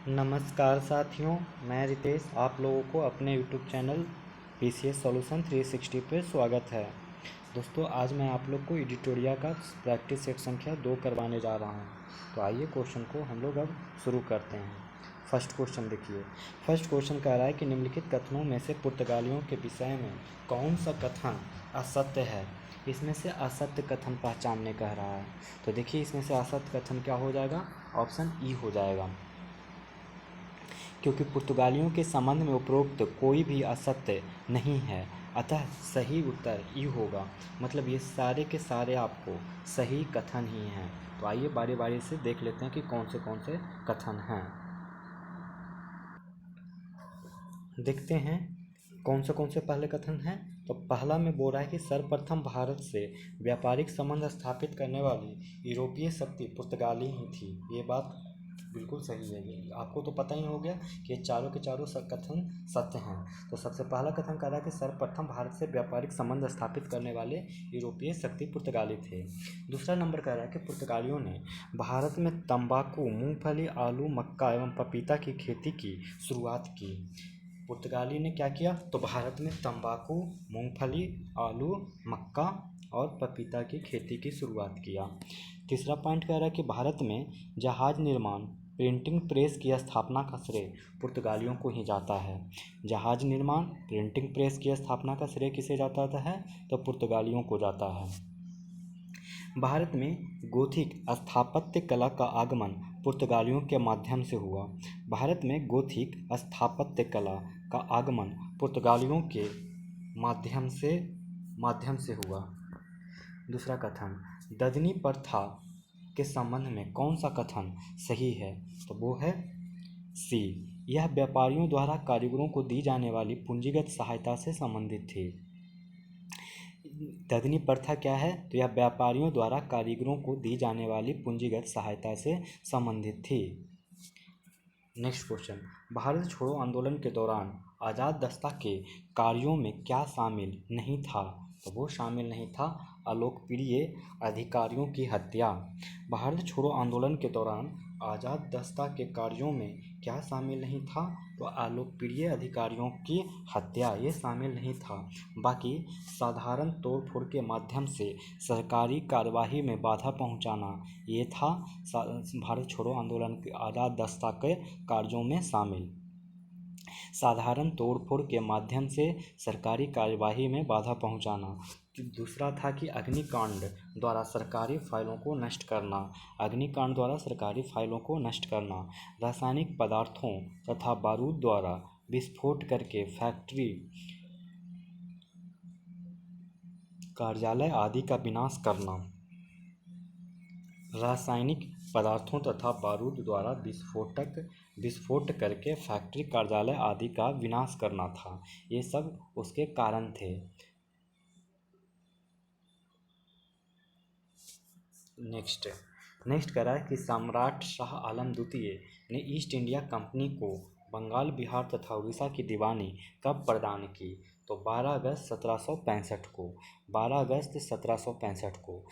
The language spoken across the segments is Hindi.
नमस्कार साथियों, मैं रितेश आप लोगों को अपने यूट्यूब चैनल PCS सॉल्यूशन 360 पे स्वागत है। दोस्तों, आज मैं आप लोग को एडिटोरिया का प्रैक्टिस सेट संख्या 2 करवाने जा रहा हूं। तो आइए क्वेश्चन को हम लोग अब शुरू करते हैं। फर्स्ट क्वेश्चन देखिए। फर्स्ट क्वेश्चन कह रहा है कि निम्नलिखित कथनों में से पुर्तगालियों के विषय में कौन सा कथन असत्य है। इसमें से असत्य कथन पहचानने कह रहा है। तो देखिए, इसमें से असत्य कथन क्या हो जाएगा? ऑप्शन ई हो जाएगा, क्योंकि पुर्तगालियों के संबंध में उपरोक्त कोई भी असत्य नहीं है, अतः सही उत्तर ई होगा। मतलब ये सारे के सारे आपको सही कथन ही हैं। तो आइए बारी बारी से देख लेते हैं कि कौन से कथन हैं। देखते हैं कौन से पहले कथन हैं। तो पहला में बोल रहा है कि सर्वप्रथम भारत से व्यापारिक संबंध स्थापित करने वाली यूरोपीय शक्ति पुर्तगाली ही थी। ये बात बिल्कुल सही है। ये आपको तो पता ही हो गया कि ये चारों के चारों कथन सत्य हैं। तो सबसे पहला कथन कह रहा है कि सर्वप्रथम भारत से व्यापारिक संबंध स्थापित करने वाले यूरोपीय शक्ति पुर्तगाली थे। दूसरा नंबर कह रहा है कि पुर्तगालियों ने भारत में तंबाकू, मूंगफली, आलू, मक्का एवं पपीता की खेती की शुरुआत की। पुर्तगाली ने क्या किया? तो भारत में तंबाकू, मूंगफली, आलू, मक्का और पपीता की खेती की शुरुआत किया। तीसरा पॉइंट कह रहा है कि भारत में जहाज निर्माण, प्रिंटिंग प्रेस की स्थापना का श्रेय पुर्तगालियों को ही जाता है। जहाज निर्माण, प्रिंटिंग प्रेस की स्थापना का श्रेय किसे जाता है? तो पुर्तगालियों को जाता है। भारत में गोथिक स्थापत्य कला का आगमन पुर्तगालियों के माध्यम से हुआ। भारत में गोथिक स्थापत्य कला का आगमन पुर्तगालियों के माध्यम से हुआ। दूसरा कथन, ददनी प्रथा के संबंध में कौन सा कथन सही है? तो वो है सी। यह व्यापारियों द्वारा कारीगरों को दी जाने वाली पूंजीगत सहायता से संबंधित थी। ददनी प्रथा क्या है? तो यह व्यापारियों द्वारा कारीगरों को दी जाने वाली पूंजीगत सहायता से संबंधित थी। नेक्स्ट क्वेश्चन, भारत छोड़ो आंदोलन के दौरान आज़ाद दस्ता के कार्यों में क्या शामिल नहीं था? तो वो शामिल नहीं था अलोकप्रिय अधिकारियों की हत्या। भारत छोड़ो आंदोलन के दौरान आज़ाद दस्ता के कार्यों में क्या शामिल नहीं था? तो अलोकप्रिय अधिकारियों की हत्या ये शामिल नहीं था। बाकी साधारण तोड़फोड़ के माध्यम से सरकारी कार्यवाही में बाधा पहुंचाना ये था भारत छोड़ो आंदोलन के आज़ाद दस्ता के कार्यों में शामिल। साधारण तोड़फोड़ के माध्यम से सरकारी कार्यवाही में बाधा पहुंचाना। दूसरा था कि अग्निकांड द्वारा सरकारी फाइलों को नष्ट करना। अग्निकांड द्वारा सरकारी फाइलों को नष्ट करना। रासायनिक पदार्थों तथा बारूद द्वारा विस्फोट करके फैक्ट्री, कार्यालय आदि का विनाश करना। रासायनिक पदार्थों तथा बारूद द्वारा विस्फोट करके फैक्ट्री, कार्यालय आदि का विनाश करना था। ये सब उसके कारण थे। नेक्स्ट कह रहा है कि सम्राट शाह आलम द्वितीय ने ईस्ट इंडिया कंपनी को बंगाल, बिहार तथा उड़ीसा की दीवानी कब प्रदान की? तो 12 अगस्त 1765 को। 12 अगस्त 1765 को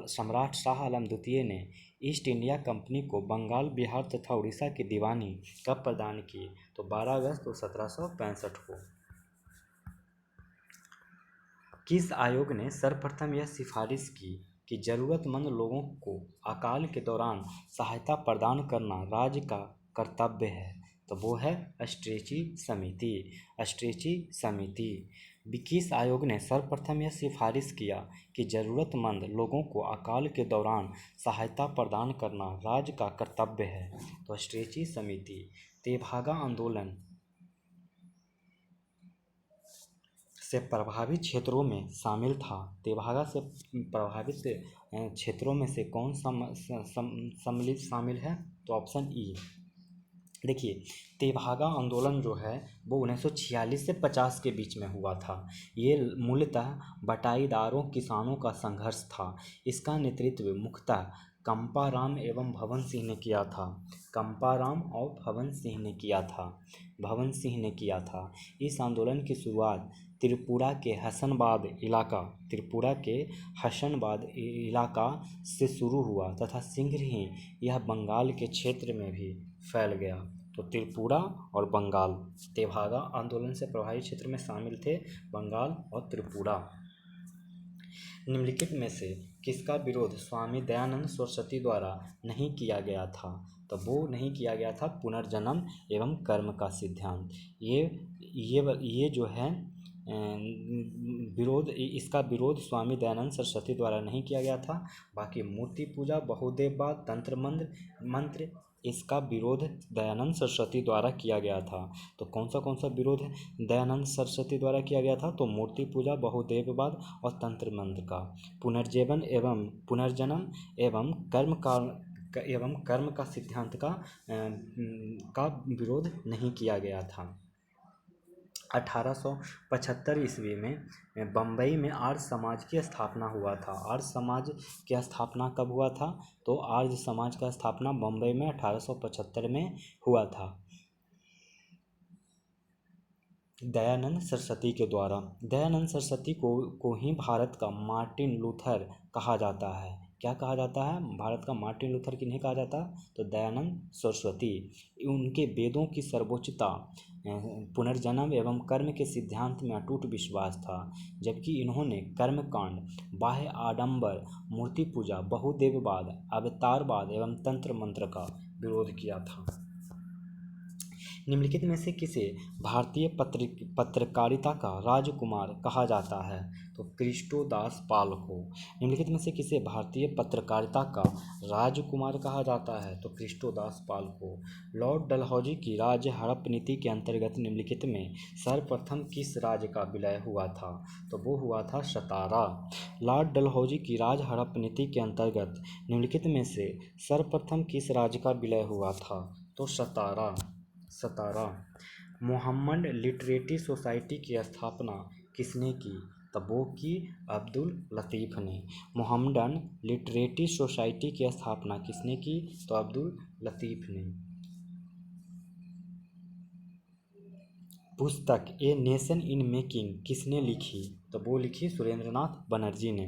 सम्राट शाह आलम द्वितीय ने ईस्ट इंडिया कंपनी को बंगाल, बिहार तथा उड़ीसा की दीवानी कब प्रदान की? तो 12 अगस्त 1765 को। किस आयोग ने सर्वप्रथम यह सिफारिश की कि जरूरतमंद लोगों को अकाल के दौरान सहायता प्रदान करना राज्य का कर्तव्य है? तो वो है स्ट्रेची समिति। स्ट्रेची समिति। किस आयोग ने सर्वप्रथम यह सिफारिश किया कि जरूरतमंद लोगों को अकाल के दौरान सहायता प्रदान करना राज्य का कर्तव्य है? तो स्ट्रेची समिति। तेभागा आंदोलन से प्रभावित क्षेत्रों में शामिल था। तेभागा से प्रभावित क्षेत्रों में से कौन सम्मिलित शामिल है? तो ऑप्शन ई। देखिए, तेभागा आंदोलन जो है वो 1946 से 50 के बीच में हुआ था। ये मूलतः बटाईदारों किसानों का संघर्ष था। इसका नेतृत्व मुख्यतः कंपाराम एवं भवन सिंह ने किया था। कंपाराम और भवन सिंह ने किया था। इस आंदोलन की शुरुआत त्रिपुरा के हसनबाद इलाका से शुरू हुआ तथा शीघ्र ही यह बंगाल के क्षेत्र में भी फैल गया। तो त्रिपुरा और बंगाल, तेभागा आंदोलन से प्रभावित क्षेत्र में शामिल थे बंगाल और त्रिपुरा। निम्नलिखित में से किसका विरोध स्वामी दयानंद सरस्वती द्वारा नहीं किया गया था? तो वो नहीं किया गया था पुनर्जन्म एवं कर्म का सिद्धांत। ये जो है विरोध, इसका विरोध स्वामी दयानंद सरस्वती द्वारा नहीं किया गया था। बाकी मूर्ति पूजा, बहुदेववाद, तंत्र मंत्र, इसका विरोध दयानंद सरस्वती द्वारा किया गया था। तो कौन सा विरोध दयानंद सरस्वती द्वारा किया गया था? तो मूर्ति पूजा, बहुदेववाद और तंत्र मंत्र का। पुनर्जीवन एवं पुनर्जन्म एवं कर्म का सिद्धांत का विरोध नहीं किया गया था। 1875 ईस्वी में बम्बई में आर्य समाज की स्थापना हुआ था। आर्य समाज की स्थापना कब हुआ था? तो आर्य समाज का स्थापना बम्बई में 1875 में हुआ था, दयानंद सरस्वती के द्वारा। दयानंद सरस्वती को ही भारत का मार्टिन लूथर कहा जाता है। क्या कहा जाता है? भारत का मार्टिन लूथर किन्हें कहा जाता? तो दयानंद सरस्वती। उनके वेदों की सर्वोच्चता, पुनर्जन्म एवं कर्म के सिद्धांत में अटूट विश्वास था, जबकि इन्होंने कर्मकांड, बाह्य आडंबर, मूर्ति पूजा, बहुदेववाद, अवतारवाद एवं तंत्र मंत्र का विरोध किया था। निम्नलिखित में से किसे भारतीय पत्रकारिता का राजकुमार कहा जाता है? तो क्रिस्टोदास पाल को। निम्नलिखित में से किसे भारतीय पत्रकारिता का राजकुमार कहा जाता है? तो क्रिस्टोदास पाल को। लॉर्ड डलहौजी की राज्य हड़प नीति के अंतर्गत निम्नलिखित में सर्वप्रथम किस राज्य का विलय हुआ था? तो वो हुआ था सतारा। लॉर्ड डलहौजी की राज्य हड़प नीति के अंतर्गत निम्नलिखित में से सर्वप्रथम किस राज्य का विलय हुआ था? तो सतारा। मोहम्मद लिटरेरी सोसाइटी की स्थापना किसने की? तब वो की अब्दुल लतीफ़ ने। मोहम्मदन लिटरेरी सोसाइटी की स्थापना किसने की? तो अब्दुल लतीफ़ ने। पुस्तक ए नेशन इन मेकिंग किसने लिखी? तो वो लिखी सुरेंद्रनाथ बनर्जी ने।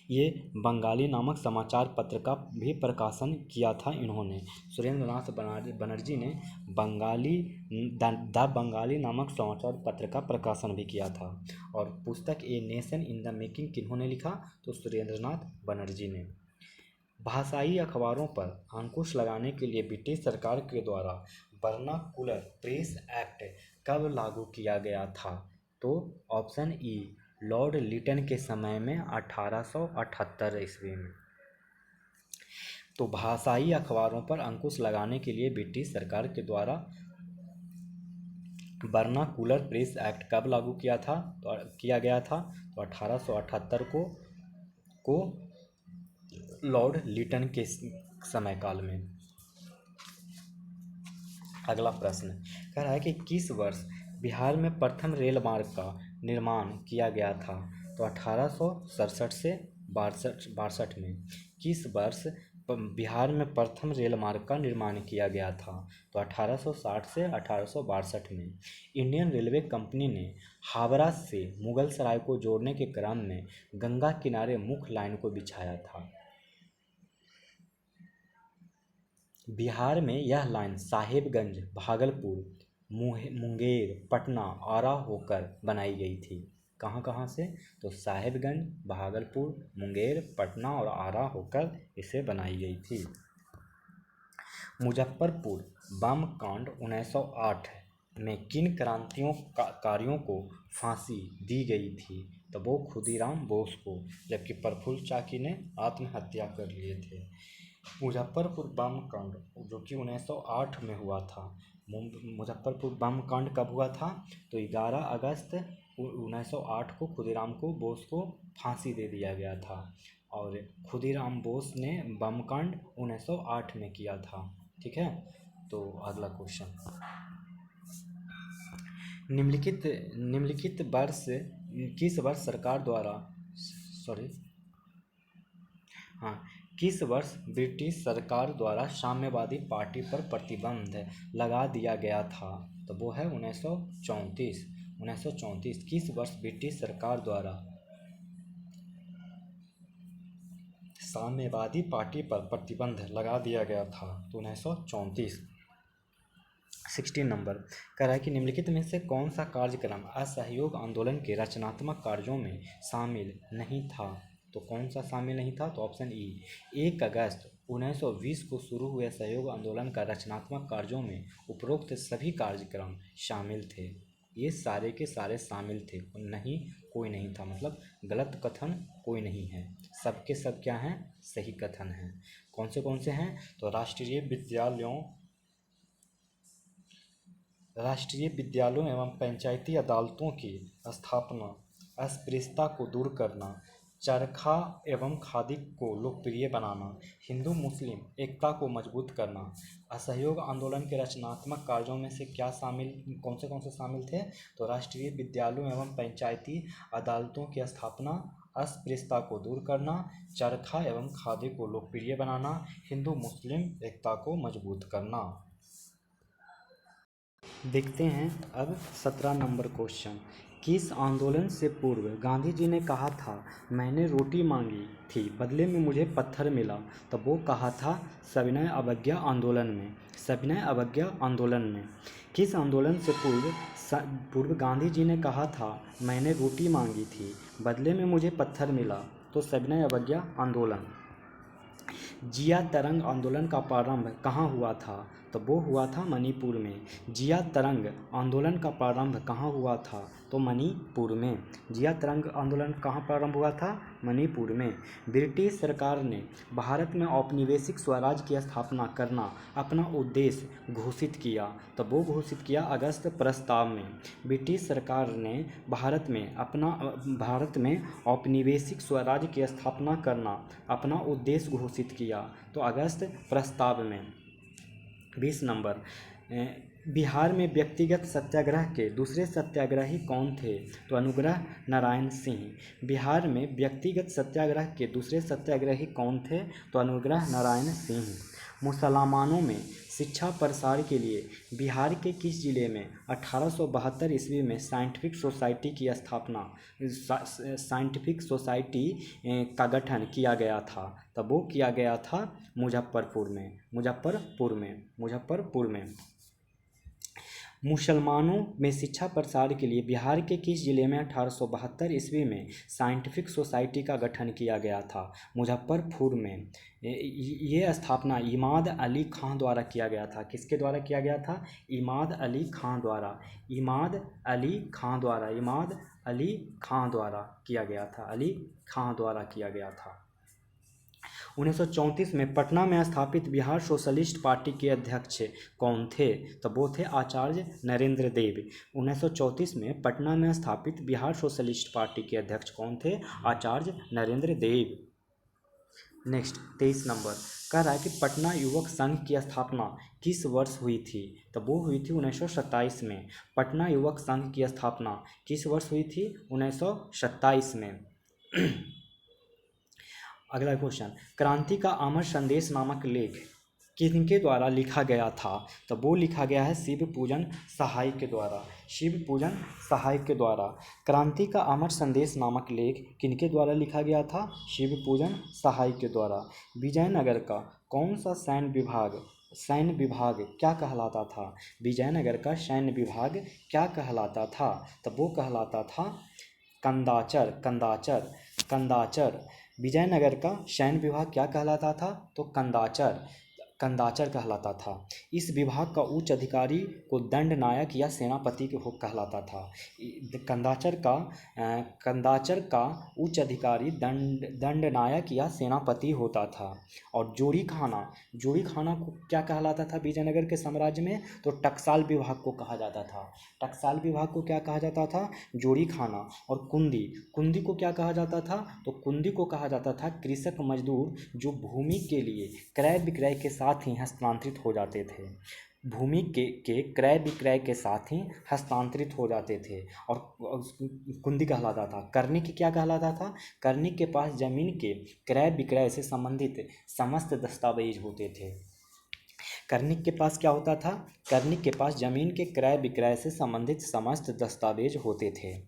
ये बंगाली नामक समाचार पत्र का भी प्रकाशन किया था इन्होंने। सुरेंद्रनाथ बनर्जी ने द बंगाली नामक समाचार पत्र का प्रकाशन भी किया था। और पुस्तक a nation in the making किन्होंने लिखा? तो सुरेंद्रनाथ बनर्जी ने। भाषाई अखबारों पर अंकुश लगाने के लिए ब्रिटिश सरकार के द्वारा वर्नाकुलर प्रेस एक्ट कब लागू किया गया था? तो ऑप्शन ई, लॉर्ड लिटन के समय में 1878 ईस्वी में। तो भाषाई अखबारों पर अंकुश लगाने के लिए ब्रिटिश सरकार के द्वारा वर्नाकुलर प्रेस एक्ट कब लागू किया गया था? तो 1878 को लॉर्ड लिटन के समय काल में। अगला प्रश्न कह रहा है कि किस वर्ष बिहार में प्रथम रेल मार्ग का निर्माण किया गया था? तो 1867 से 62 में। किस वर्ष बिहार में प्रथम रेल मार्ग का निर्माण किया गया था? तो 1860 से 1862 में। इंडियन रेलवे कंपनी ने हावड़ा से मुगल सराय को जोड़ने के क्रम में गंगा किनारे मुख्य लाइन को बिछाया था। बिहार में यह लाइन साहेबगंज, भागलपुर, मुंगेर, पटना, आरा होकर बनाई गई थी। कहाँ से? तो साहेबगंज, भागलपुर, मुंगेर, पटना और आरा होकर इसे बनाई गई थी। मुजफ्फरपुर बम कांड 1908 में किन क्रांतिकारियों को फांसी दी गई थी? तो वो खुदीराम बोस को, जबकि प्रफुल्ल चाकी ने आत्महत्या कर लिए थे। मुजफ्फरपुर बम कांड जो कि 1908 में हुआ था। मुजफ्फरपुर बम कांड कब हुआ था? तो 11 अगस्त 1908 को खुदीराम बोस को फांसी दे दिया गया था। और खुदीराम बोस ने बम कांड 1908 में किया था। ठीक है। तो अगला क्वेश्चन, निम्नलिखित वर्ष किस वर्ष सरकार द्वारा किस वर्ष ब्रिटिश सरकार द्वारा साम्यवादी पार्टी पर प्रतिबंध लगा दिया गया था? तो वो है 1934। किस वर्ष ब्रिटिश सरकार द्वारा साम्यवादी पार्टी पर प्रतिबंध लगा दिया गया था। तो 1934। 16 नंबर कह रहा है कि निम्नलिखित में से कौन सा कार्यक्रम असहयोग आंदोलन के रचनात्मक कार्यों में शामिल नहीं था। तो कौन सा शामिल नहीं था। तो ऑप्शन ई 1 अगस्त 1920 को शुरू हुए असहयोग आंदोलन का रचनात्मक कार्यों में उपरोक्त सभी कार्यक्रम शामिल थे। ये सारे के सारे शामिल थे, नहीं कोई नहीं था, मतलब गलत कथन कोई नहीं है, सबके सब क्या हैं, सही कथन हैं। कौन से हैं। तो राष्ट्रीय विद्यालयों एवं पंचायती अदालतों की स्थापना, अस्पृश्यता को दूर करना, चरखा एवं खादी को लोकप्रिय बनाना, हिंदू मुस्लिम एकता को मजबूत करना। असहयोग आंदोलन के रचनात्मक कार्यों में से कौन से शामिल थे। तो राष्ट्रीय विद्यालयों एवं पंचायती अदालतों की स्थापना, अस्पृश्यता को दूर करना, चरखा एवं खादी को लोकप्रिय बनाना, हिंदू मुस्लिम एकता को मजबूत करना। देखते हैं अब 17 नंबर क्वेश्चन। किस आंदोलन से पूर्व गांधी जी ने कहा था मैंने रोटी मांगी थी बदले में मुझे पत्थर मिला। तो वो कहा था सविनय अवज्ञा आंदोलन में। सविनय अवज्ञा आंदोलन में किस आंदोलन से पूर्व गांधी जी ने कहा था मैंने रोटी मांगी थी बदले में मुझे पत्थर मिला। तो सविनय अवज्ञा आंदोलन। जिया तरंग आंदोलन का प्रारंभ कहाँ हुआ था। तो वो हुआ था मणिपुर में। जिया तरंग आंदोलन का प्रारंभ कहाँ हुआ था। तो मणिपुर में। जिया तरंग आंदोलन कहाँ प्रारंभ हुआ था, मणिपुर में। ब्रिटिश सरकार ने भारत में औपनिवेशिक स्वराज की स्थापना करना अपना उद्देश्य घोषित किया। तो वो घोषित किया अगस्त प्रस्ताव में। ब्रिटिश सरकार ने भारत में औपनिवेशिक स्वराज की स्थापना करना अपना उद्देश्य घोषित किया। तो अगस्त प्रस्ताव में। 20 नंबर बिहार में व्यक्तिगत सत्याग्रह के दूसरे सत्याग्रही कौन थे। तो अनुग्रह नारायण सिंह। बिहार में व्यक्तिगत सत्याग्रह के दूसरे सत्याग्रही कौन थे। तो अनुग्रह नारायण सिंह। मुसलमानों में शिक्षा प्रसार के लिए बिहार के किस जिले में 1872 ईस्वी में साइंटिफिक सोसाइटी की स्थापना, साइंटिफिक सोसाइटी का गठन किया गया था। तब वो किया गया था मुजफ्फरपुर में। मुसलमानों में शिक्षा प्रसार के लिए बिहार के किस जिले में 1872 ईस्वी में साइंटिफिक सोसाइटी का गठन किया गया था। मुजफ्फरपुर में। ये स्थापना इमाद अली खां द्वारा किया गया था। किसके द्वारा किया गया था। इमाद अली खां द्वारा किया गया था। 1934 में पटना में स्थापित बिहार सोशलिस्ट पार्टी के अध्यक्ष कौन थे। तो वो थे आचार्य नरेंद्र देव। 1934 में पटना में स्थापित बिहार सोशलिस्ट पार्टी के अध्यक्ष कौन थे। आचार्य नरेंद्र देव। नेक्स्ट 23 नंबर कह रहा है कि पटना युवक संघ की स्थापना किस वर्ष हुई थी। तो वो हुई थी 1927 में। पटना युवक संघ की स्थापना किस वर्ष हुई थी। 1927 में। अगला क्वेश्चन, क्रांति का अमर संदेश नामक लेख किनके द्वारा लिखा गया था। तो वो लिखा गया है शिव पूजन सहाय के द्वारा। क्रांति का अमर संदेश नामक लेख किनके द्वारा लिखा गया था। शिव पूजन सहाय के द्वारा। विजयनगर का कौन सा सैन्य विभाग क्या कहलाता था। विजयनगर का सैन्य विभाग क्या कहलाता था। तो वो कहलाता था कंदाचर। विजयनगर का सैन्य विभाग क्या कहलाता था। तो कंदाचर कहलाता था। इस विभाग का उच्च अधिकारी को दंड नायक या सेनापति कहलाता था। कंदाचर का उच्च अधिकारी दंड नायक या सेनापति होता था। और जोड़ी खाना को क्या कहलाता था विजयनगर के साम्राज्य में। तो टकसाल विभाग को कहा जाता था। टकसाल विभाग को क्या कहा जाता था। जोड़ी खाना। और कुंदी को क्या कहा जाता था। तो कुंदी को कहा जाता था कृषक मजदूर जो भूमि के लिए क्रय विक्रय के साथ ही हस्तांतरित हो जाते थे। भूमि के क्रय विक्रय के साथ ही हस्तांतरित हो जाते थे। और कुंदी कहलाता था। कर्णिक क्या कहलाता था। कर्णिक के पास जमीन के क्रय विक्रय से संबंधित समस्त दस्तावेज होते थे। कर्णिक के पास क्या होता था। कर्णिक के पास जमीन के क्रय विक्रय से संबंधित समस्त दस्तावेज होते थे।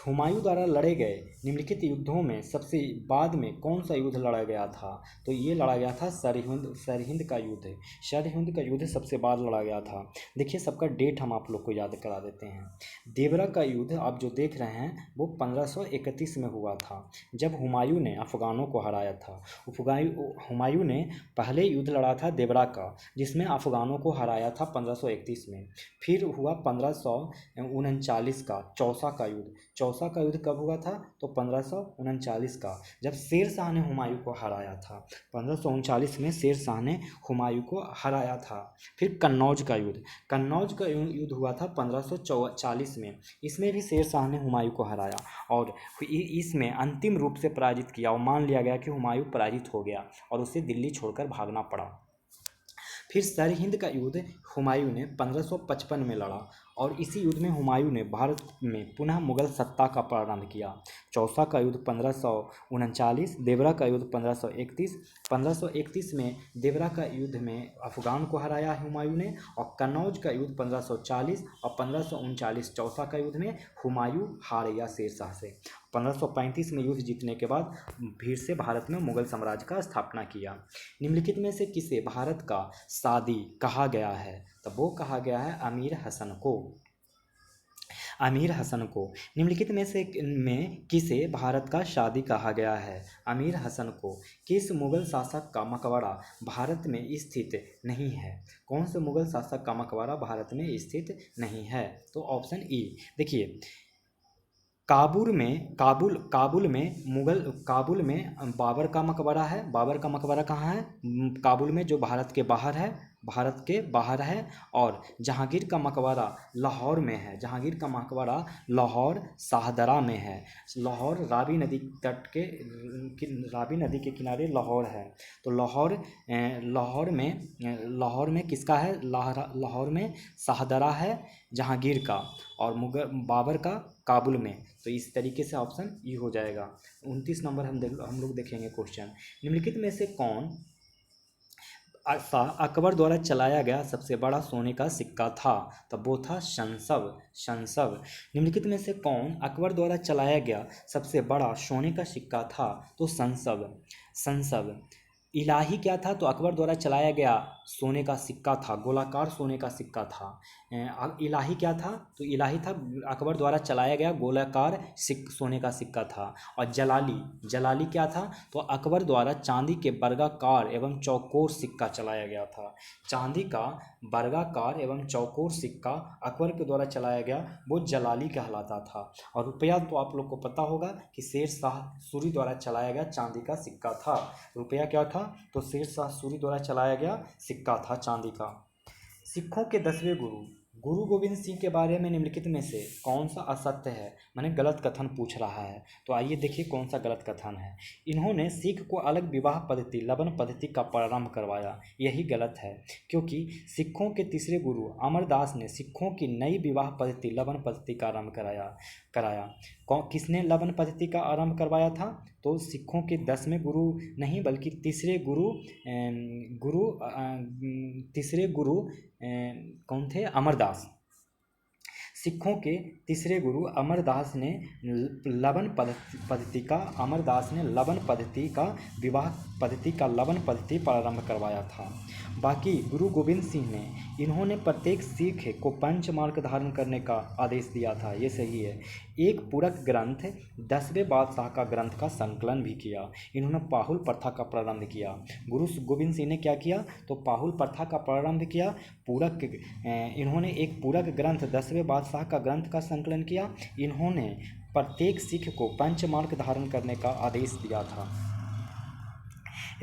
हुमायूं द्वारा लड़े गए निम्नलिखित युद्धों में सबसे बाद में कौन सा युद्ध लड़ा गया था? तो ये लड़ा गया था सरहिंद का युद्ध। सरहिंद का युद्ध सबसे बाद लड़ा गया था। देखिए, सबका डेट हम आप लोग को याद करा देते हैं। देवरा का युद्ध आप जो देख रहे हैं वो 1531 में हुआ था, जब हुमायूं ने अफगानों को हराया था। हुमायूं ने पहले युद्ध लड़ा था देवरा का, जिसमें अफगानों को हराया था 1531 में। फिर हुआ 1539 का चौसा का युद्ध। चौसा का युद्ध कब हुआ था? तो 1539 का, जब शेर शाह ने हुमायूं को हराया था। 1539 में शेर शाह ने हुमायूं को हराया था। फिर कन्नौज का युद्ध। कन्नौज का युद्ध हुआ था 1540 में। इसमें भी शेर शाह ने हुमायूं को हराया और इसमें अंतिम रूप से पराजित किया और मान लिया गया कि हुमायूं पराजित हो गया और उसे दिल्ली छोड़कर भागना पड़ा। फिर सरहिंद का युद्ध हुमायूं ने 1555 में लड़ा और इसी युद्ध में हुमायूं ने भारत में पुनः मुगल सत्ता का प्रारंभ किया। चौसा का युद्ध 1539, देवरा का युद्ध 1531। 1531 में देवरा का युद्ध में अफगान को हराया हुमायूं ने, और कन्नौज का युद्ध 1540 और 1539 चौसा का युद्ध में हुमायूं हार गया शेर शाह से। 1535 में युद्ध जीतने के बाद फिर से भारत में मुगल साम्राज्य का स्थापना किया। निम्नलिखित में से किसे भारत का सादी कहा गया है? तो वो कहा गया है अमीर हसन को। अमीर हसन को। निम्नलिखित में किसे भारत का शादी कहा गया है? अमीर हसन को। किस मुगल शासक का मकबरा भारत में स्थित नहीं है? कौन से मुगल शासक का मकबरा भारत में स्थित नहीं है? तो ऑप्शन ई। देखिए, काबुल में बाबर का मकबरा है। बाबर का मकबरा कहाँ है? काबुल में, जो भारत के बाहर है। और जहांगीर का मकबरा लाहौर में है। जहांगीर का मकबरा लाहौर शाहदरा में है। लाहौर रावी नदी के किनारे लाहौर है। तो लाहौर में किसका है? लाहौर में शाहदरा है जहांगीर का, और बाबर का काबुल में। तो इस तरीके से ऑप्शन ई हो जाएगा। 29 नंबर हम लोग देखेंगे क्वेश्चन। निम्नलिखित में से कौन सा अकबर द्वारा चलाया गया सबसे बड़ा सोने का सिक्का था? तो वो था शंसव। निम्नलिखित में से कौन अकबर द्वारा चलाया गया सबसे बड़ा सोने का सिक्का था? तो संसव। इलाही क्या था? तो अकबर द्वारा चलाया गया सोने का सिक्का था, गोलाकार सोने का सिक्का था। इलाही क्या था? तो इलाही था अकबर द्वारा चलाया गया गोलाकार सोने का सिक्का था। और जलाली क्या था? तो अकबर द्वारा चांदी के वर्गाकार एवं चौकोर सिक्का चलाया गया था। चांदी का वर्गाकार एवं चौकोर सिक्का अकबर के द्वारा चलाया गया, वो जलाली कहलाता था। और रुपया तो आप लोग को पता होगा कि शेर शाह सूरी द्वारा चलाया गया चांदी का सिक्का था। रुपया क्या था? तो शेर शाह सूरी द्वारा चलाया गया सिक्का था चांदी का। सिखों के 10वें गुरु गोविंद सिंह के बारे में निम्नलिखित में से कौन सा असत्य है? माने गलत कथन पूछ रहा है। तो आइए देखिए कौन सा गलत कथन है। इन्होंने सिख को अलग विवाह पद्धति लबन पद्धति का प्रारंभ करवाया। यही गलत है, क्योंकि सिखों के तीसरे गुरु अमरदास ने सिखों की नई विवाह पद्धति लबन पद्धति का आरंभ कराया। किसने लबन पद्धति का आरंभ करवाया था? तो सिखों के 10वें गुरु नहीं, बल्कि तीसरे गुरु कौन थे? अमरदास। सिखों के तीसरे गुरु अमरदास ने लबन पद्धति का विवाह पद्धति का लबन पद्धति प्रारंभ करवाया था। बाकी गुरु गोविंद सिंह ने इन्होंने प्रत्येक सिख को पंचमार्क धारण करने का आदेश दिया था। ये सही है। एक पूरक ग्रंथ 10वें बादशाह का ग्रंथ का संकलन भी किया। इन्होंने पाहुल प्रथा का प्रारंभ किया। गुरु गोविंद सिंह ने क्या किया? तो पाहुल प्रथा का प्रारंभ किया। इन्होंने एक पूरक ग्रंथ 10वें बादशाह का ग्रंथ का संकलन किया। इन्होंने प्रत्येक सिख को पंचमार्क धारण करने का आदेश दिया था।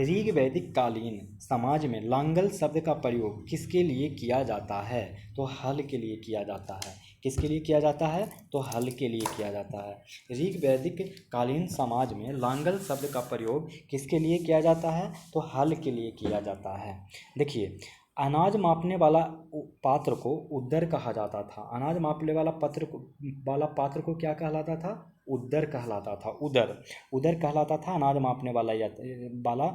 ऋग वैदिक कालीन समाज में लांगल शब्द का प्रयोग किसके लिए किया जाता है? तो हल के लिए किया जाता है। किसके लिए किया जाता है? तो हल के लिए किया जाता है। ऋग वैदिक कालीन समाज में लांगल शब्द का प्रयोग किसके लिए किया जाता है? तो हल के लिए किया जाता है। देखिए, अनाज मापने वाला पात्र को उद्दर कहा जाता था। अनाज मापने वाला पात्र को क्या कहलाता था? उद्दर कहलाता था। उदर उदर कहलाता था अनाज मापने वाला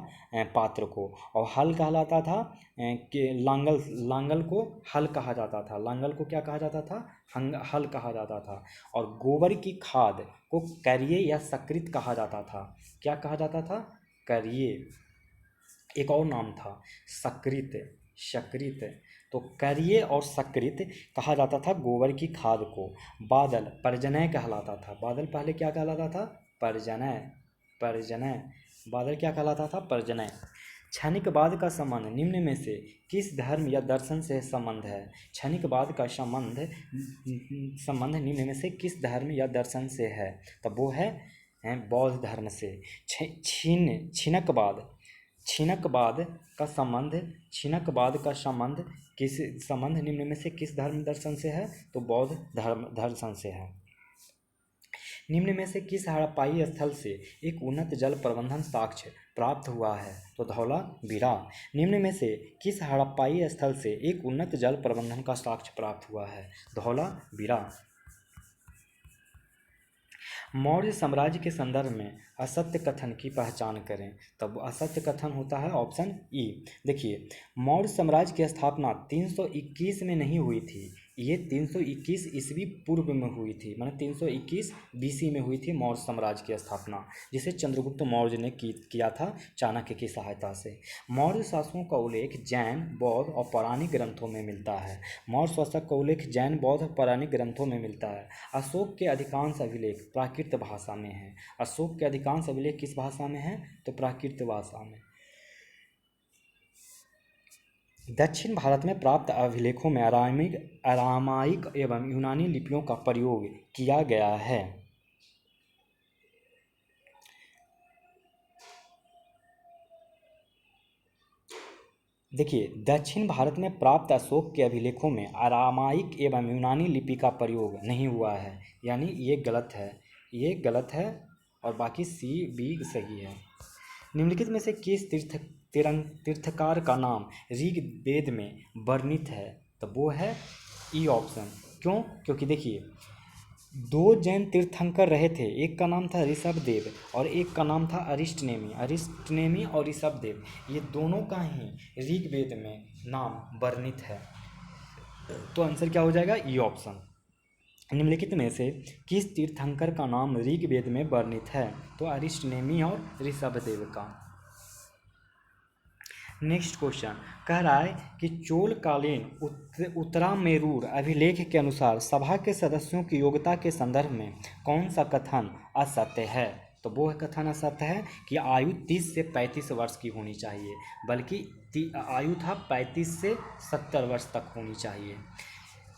पात्र को। और हल कहलाता था कि लांगल को हल कहा जाता था। लांगल को क्या कहा जाता था? हल कहा जाता था। और गोबर की खाद को करिये या सकृत कहा जाता था। क्या कहा जाता था? करिये। एक और नाम था सकृत। तो करिये और सकृत कहा जाता था गोबर की खाद को। बादल परजनय कहलाता था। बादल पहले क्या कहलाता था? परजनय। बादल क्या कहलाता था? परजनय। क्षणिकवाद का संबंध निम्न में से किस धर्म या दर्शन से संबंध है? क्षणिकवाद का संबंध निम्न में से किस धर्म या दर्शन से है? तब वो है बौद्ध धर्म से। क्षीणकवाद का संबंध निम्न में से किस धर्म दर्शन से है? तो बौद्ध धर्म दर्शन से है। निम्न में से किस हड़प्पाई स्थल से एक उन्नत जल प्रबंधन साक्ष्य प्राप्त हुआ है? तो धौलावीरा। निम्न में से किस हड़प्पाई स्थल से एक उन्नत जल प्रबंधन का साक्ष्य प्राप्त हुआ है? धौलावीरा। मौर्य साम्राज्य के संदर्भ में असत्य कथन की पहचान करें। तब असत्य कथन होता है ऑप्शन ई। देखिए, मौर्य साम्राज्य की स्थापना 321 में नहीं हुई थी, ये 321 ईस्वी पूर्व में हुई थी, माने 321 बीसी में हुई थी मौर्य साम्राज्य की स्थापना, जिसे चंद्रगुप्त मौर्य ने किया था चाणक्य की सहायता से। मौर्य शासकों का उल्लेख जैन, बौद्ध और पौराणिक ग्रंथों में मिलता है। मौर्य शासक का उल्लेख जैन, बौद्ध और पौराणिक ग्रंथों में मिलता है। अशोक के अधिकांश अभिलेख प्राकृत भाषा में हैं। अशोक के अधिकांश अभिलेख किस भाषा में हैं? तो प्राकृत भाषा में। दक्षिण भारत में प्राप्त अभिलेखों में अरामाइक एवं यूनानी लिपियों का प्रयोग किया गया है। देखिए, दक्षिण भारत में प्राप्त अशोक के अभिलेखों में अरामाइक एवं यूनानी लिपि का प्रयोग नहीं हुआ है, यानी ये गलत है और बाकी सी बी सही है। निम्नलिखित में से किस तीर्थकार का नाम ऋग्वेद में वर्णित है? तो वो है ई ऑप्शन। क्यों? क्योंकि देखिए, दो जैन तीर्थंकर रहे थे, एक का नाम था ऋषभदेव और एक का नाम था अरिष्टनेमी और ऋषभदेव, ये दोनों का ही ऋग्वेद में नाम वर्णित है। तो आंसर क्या हो जाएगा? E option. निम्नलिखित में से किस तीर्थंकर का नाम ऋग्वेद में वर्णित है? तो अरिष्टनेमी और ऋषभदेव का। नेक्स्ट क्वेश्चन कह रहा है कि चोलकालीन उत्तरामेरूर अभिलेख के अनुसार सभा के सदस्यों की योग्यता के संदर्भ में कौन सा कथन असत्य है? तो वो कथन असत्य है कि आयु 30 से 35 वर्ष की होनी चाहिए, बल्कि आयु था 35 से 70 वर्ष तक होनी चाहिए।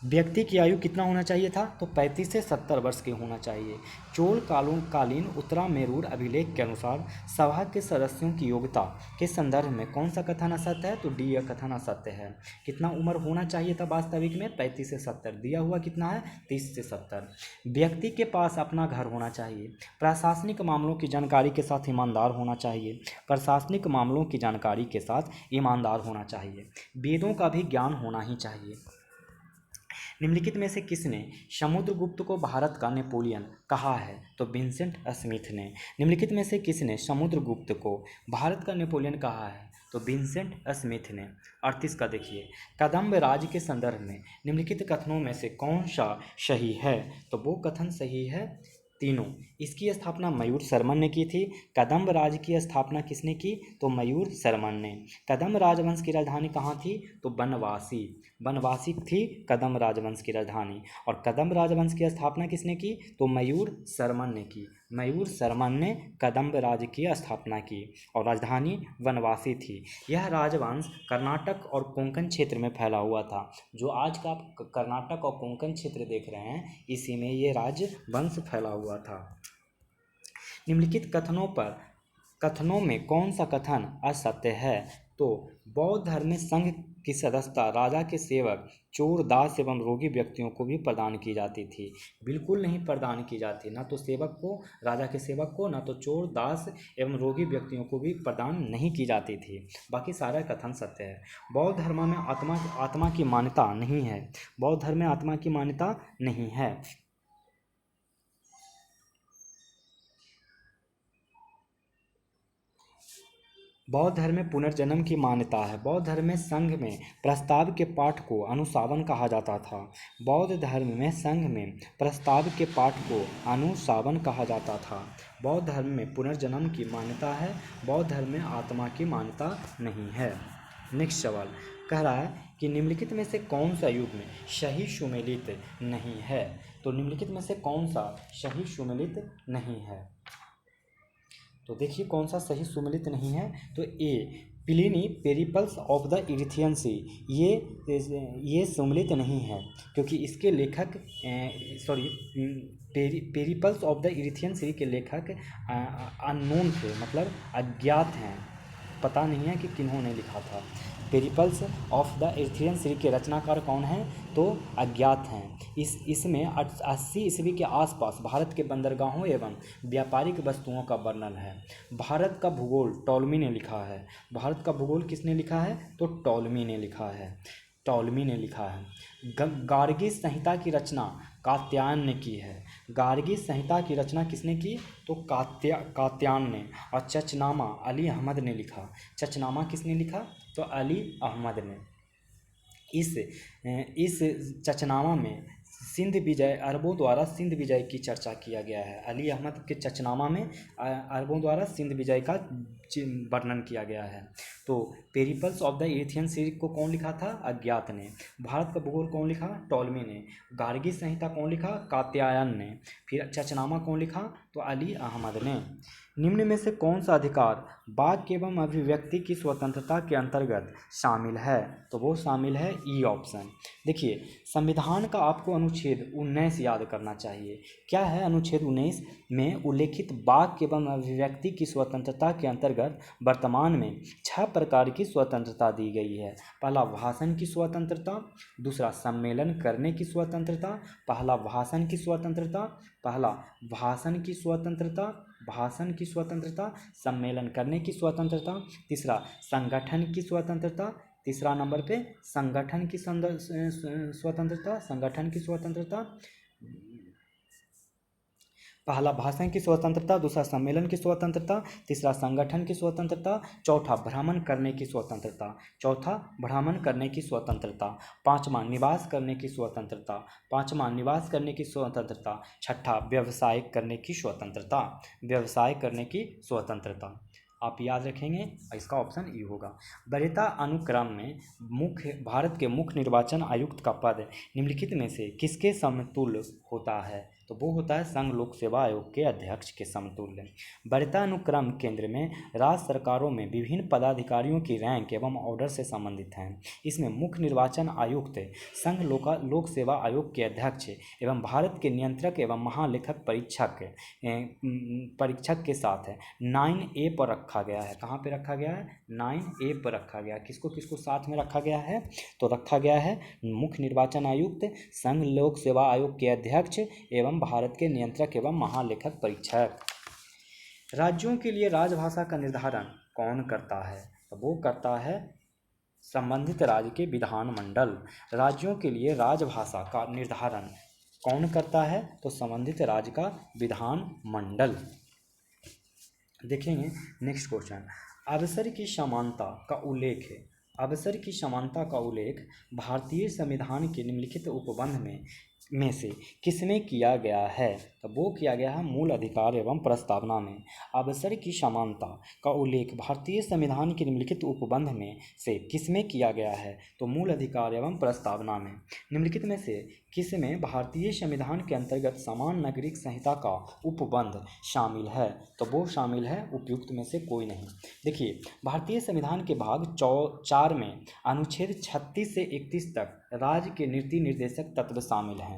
व्यक्ति की आयु कितना होना चाहिए था? तो 35 से 70 वर्ष की होना चाहिए। चोलकालीन उत्तरामेरूर अभिलेख के अनुसार सभा के सदस्यों की योग्यता के संदर्भ में कौन सा कथन असत्य है? तो डी कथन असत्य है। कितना उम्र होना चाहिए था वास्तविक में? 35 से 70। दिया हुआ कितना है? 30 से 70। व्यक्ति के पास अपना घर होना चाहिए। प्रशासनिक मामलों की जानकारी के साथ ईमानदार होना चाहिए। प्रशासनिक मामलों की जानकारी के साथ ईमानदार होना चाहिए। वेदों का भी ज्ञान होना ही चाहिए। निम्नलिखित में से किसने समुद्रगुप्त को भारत का नेपोलियन कहा है? तो विंसेंट स्मिथ ने। निम्नलिखित में से किसने समुद्रगुप्त को भारत का नेपोलियन कहा है? तो विंसेंट स्मिथ ने। 38 का देखिए, कदम्ब राज के संदर्भ में निम्नलिखित कथनों में से कौन सा सही है? तो वो कथन सही है तीनों। इसकी स्थापना मयूर शर्मन ने की थी। कदम्ब राज की स्थापना किसने की? तो मयूर शर्मन ने। कदम्ब राजवंश की राजधानी कहाँ थी? तो बनवासी थी कदम्ब राजवंश की राजधानी। और कदम्ब राजवंश की स्थापना किसने की? तो मयूर शर्मन ने की। मयूर शर्मन ने कदम्ब राज की स्थापना की और राजधानी बनवासी थी। यह राजवंश कर्नाटक और कोंकण क्षेत्र में फैला हुआ था। जो आज का आप कर्नाटक और कोंकण क्षेत्र देख रहे हैं, इसी में ये राजवंश फैला हुआ था। निम्नलिखित कथनों में कौन सा कथन असत्य है? तो बौद्ध धर्म में संघ की सदस्यता राजा के सेवक, चोर, दास एवं रोगी व्यक्तियों को भी प्रदान की जाती थी। बिल्कुल नहीं प्रदान की जाती, ना तो सेवक को, राजा के सेवक को, ना तो चोर, दास एवं रोगी व्यक्तियों को भी प्रदान नहीं की जाती थी। बाकी सारा कथन सत्य है। बौद्ध धर्म में आत्मा की मान्यता नहीं है। बौद्ध धर्म में आत्मा की मान्यता नहीं है। बौद्ध धर्म में पुनर्जन्म की मान्यता है। बौद्ध धर्म में संघ में प्रस्ताव के पाठ को अनुशावन कहा जाता था। बौद्ध धर्म में संघ में प्रस्ताव के पाठ को अनुशावन कहा जाता था। बौद्ध धर्म में पुनर्जन्म की मान्यता है। बौद्ध धर्म में आत्मा की मान्यता नहीं है। नेक्स्ट सवाल कह रहा है कि निम्नलिखित में से कौन सा युग में सही सुमेलित नहीं है। तो निम्नलिखित में से कौन सा सही सुमेलित नहीं है। तो देखिए कौन सा सही सुमेलित नहीं है। तो ए प्लिनी पेरिपल्स ऑफ द इरिथियन सी, ये सुमेलित नहीं है क्योंकि इसके लेखक पेरिपल्स ऑफ द इरिथियन सी के लेखक अननोन थे, मतलब अज्ञात हैं, पता नहीं है कि किन्होंने लिखा था। पेरिपल्स ऑफ द इरिथियन सी के रचनाकार कौन हैं, तो अज्ञात हैं। इसमें 80 ईस्वी के आसपास भारत के बंदरगाहों एवं व्यापारिक वस्तुओं का वर्णन है। भारत का भूगोल टॉलमी ने लिखा है। भारत का भूगोल किसने लिखा है, तो टॉलमी ने लिखा है। टॉलमी ने लिखा है। गार्गी संहिता की रचना कात्यायन ने की है। गार्गी संहिता की रचना किसने की, तो कात्यायन ने। और चचनामा अली अहमद ने लिखा। चचनामा किसने लिखा, तो अली अहमद ने। इस चचनामा में सिंध विजय, अरबों द्वारा सिंध विजय की चर्चा किया गया है। अली अहमद के चचनामा में अरबों द्वारा सिंध विजय का वर्णन किया गया है। तो पेरिपल्स ऑफ द इरिथियन सी को कौन लिखा था, अज्ञात ने। भारत का भूगोल कौन लिखा, टॉलमी ने। गार्गी संहिता कौन लिखा, कात्यायन ने। फिर चचनामा कौन लिखा, तो अली अहमद ने। निम्न में से कौन सा अधिकार वाक्य एवं अभिव्यक्ति की स्वतंत्रता के अंतर्गत शामिल है, तो वो शामिल है ई ऑप्शन। देखिए संविधान का आपको अनुच्छेद 19 याद करना चाहिए। क्या है अनुच्छेद 19 में उल्लेखित वाक्य एवं अभिव्यक्ति की स्वतंत्रता के अंतर्गत वर्तमान में 6 प्रकार की स्वतंत्रता दी गई है। पहला भाषण की स्वतंत्रता, दूसरा सम्मेलन करने की स्वतंत्रता, पहला भाषण की स्वतंत्रता, पहला भाषण की स्वतंत्रता, भाषण की स्वतंत्रता, सम्मेलन करने की स्वतंत्रता, तीसरा संगठन की स्वतंत्रता, तीसरा नंबर पे संगठन की स्वतंत्रता, संगठन की स्वतंत्रता, पहला भाषण की स्वतंत्रता, दूसरा सम्मेलन की स्वतंत्रता, तीसरा संगठन की स्वतंत्रता, चौथा भ्रमण करने की स्वतंत्रता, चौथा भ्रमण करने की स्वतंत्रता, पांचवा निवास करने की स्वतंत्रता, पांचवा निवास करने की स्वतंत्रता, छठा व्यवसाय करने की स्वतंत्रता, व्यवसाय करने की स्वतंत्रता। आप याद रखेंगे, इसका ऑप्शन ई होगा। वरीयता अनुक्रम में भारत के मुख्य निर्वाचन आयुक्त का पद निम्नलिखित में से किसके समतुल्य होता है, तो वो होता है संघ लोक सेवा आयोग के अध्यक्ष के समतुल्य। वरीयता अनुक्रम केंद्र में राज्य सरकारों में विभिन्न पदाधिकारियों की रैंक एवं ऑर्डर से संबंधित हैं। इसमें मुख्य निर्वाचन आयुक्त संघ लोक सेवा आयोग के अध्यक्ष एवं भारत के नियंत्रक एवं महालेखक परीक्षक के साथ 9A पर रखा गया है। कहाँ पे रखा गया है, 9A पर रखा गया है। किसको किसको साथ में रखा गया है, तो रखा गया है मुख्य निर्वाचन आयुक्त, संघ लोक सेवा आयोग के अध्यक्ष एवं भारत के नियंत्रक एवं महालेखक परीक्षक। राज्यों के लिए राजभाषा का निर्धारण कौन करता है, तो वो करता है संबंधित राज्य के विधानमंडल। राज्यों के लिए राजभाषा का निर्धारण कौन करता है, तो संबंधित राज्य का विधानमंडल। देखेंगे नेक्स्ट क्वेश्चन। अवसर की समानता का उल्लेख है। अवसर की समानता का उल्लेख भारतीय संविधान के निम्नलिखित उपबंध में से किसमें किया गया है, तो वो किया गया है मूल अधिकार एवं प्रस्तावना में। अवसर की समानता का उल्लेख भारतीय संविधान के निम्नलिखित उपबंध में से किसमें किया गया है, तो मूल अधिकार एवं प्रस्तावना में। निम्नलिखित में से किसमें भारतीय संविधान के अंतर्गत समान नागरिक संहिता का उपबंध शामिल है, तो वो शामिल है उपयुक्त में से कोई नहीं। देखिए भारतीय संविधान के भाग 4 में अनुच्छेद 36 से 31 तक राज्य के नीति निर्देशक तत्व शामिल हैं।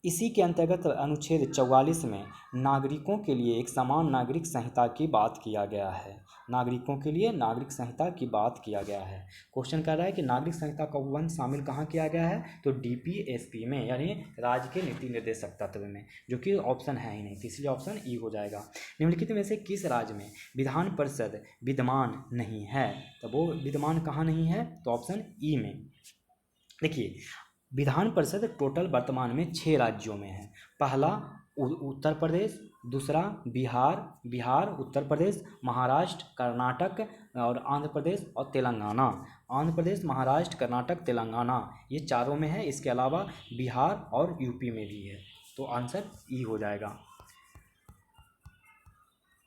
इसी के अंतर्गत अनुच्छेद 44 में नागरिकों के लिए एक समान नागरिक संहिता की बात किया गया है। नागरिकों के लिए नागरिक संहिता की बात किया गया है। क्वेश्चन कह रहा है कि नागरिक संहिता का उपबंध शामिल कहाँ किया गया है, तो डीपीएसपी में, यानी राज्य के नीति निर्देशक तत्व में, जो कि ऑप्शन है ही नहीं, तो इसलिए ऑप्शन ई हो जाएगा। निम्नलिखित में से किस राज्य में विधान परिषद विद्यमान नहीं है, तो वो विद्यमान कहाँ नहीं है, तो ऑप्शन ई में। देखिए, विधान परिषद टोटल वर्तमान में 6 राज्यों में है। पहला उत्तर प्रदेश, दूसरा बिहार, उत्तर प्रदेश, महाराष्ट्र, कर्नाटक और आंध्र प्रदेश और तेलंगाना। आंध्र प्रदेश, महाराष्ट्र, कर्नाटक, तेलंगाना, ये चारों में है। इसके अलावा बिहार और यूपी में भी है, तो आंसर ई हो जाएगा।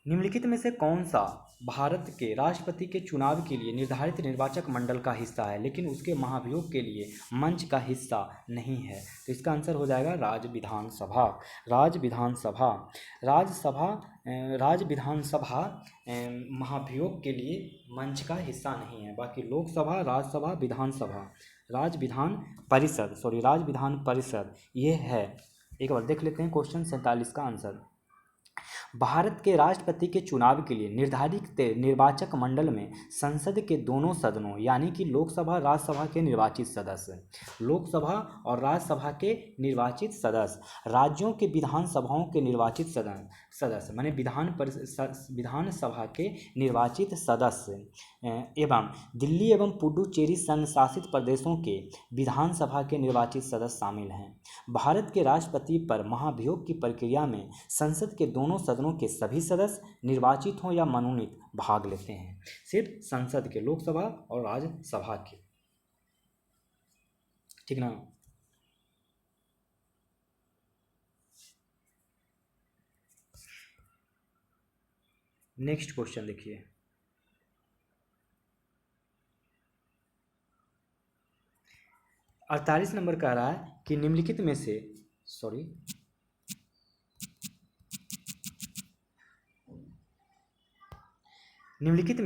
निम्नलिखित में से कौन सा भारत के राष्ट्रपति के चुनाव के लिए निर्धारित निर्वाचक मंडल का हिस्सा है लेकिन उसके महाभियोग के लिए मंच का हिस्सा नहीं है, तो इसका आंसर हो जाएगा राज्य विधानसभा। राज्य विधानसभा महाभियोग के लिए मंच का हिस्सा नहीं है। बाकी लोकसभा, राज्यसभा, विधानसभा, राज्य विधान परिषद ये है। एक बार देख लेते हैं क्वेश्चन 47 का आंसर। भारत के राष्ट्रपति के चुनाव के लिए निर्धारित निर्वाचक मंडल में संसद के दोनों सदनों यानी कि लोकसभा, राज्यसभा के निर्वाचित सदस्य, लोकसभा और राज्यसभा के निर्वाचित सदस्य, राज्यों के विधानसभाओं के निर्वाचित सदस्य माने विधानसभा के निर्वाचित सदस्य एवं दिल्ली एवं पुडुचेरी संघ शासित प्रदेशों के विधानसभा के निर्वाचित सदस्य शामिल हैं। भारत के राष्ट्रपति पर महाभियोग की प्रक्रिया में संसद के दोनों सदनों के सभी सदस्य निर्वाचित हों या मनोनीत भाग लेते हैं। सिर्फ संसद के, लोकसभा और राज्यसभा के, ठीक ना। नेक्स्ट क्वेश्चन देखिए, 48 नंबर कह रहा है कि निम्नलिखित में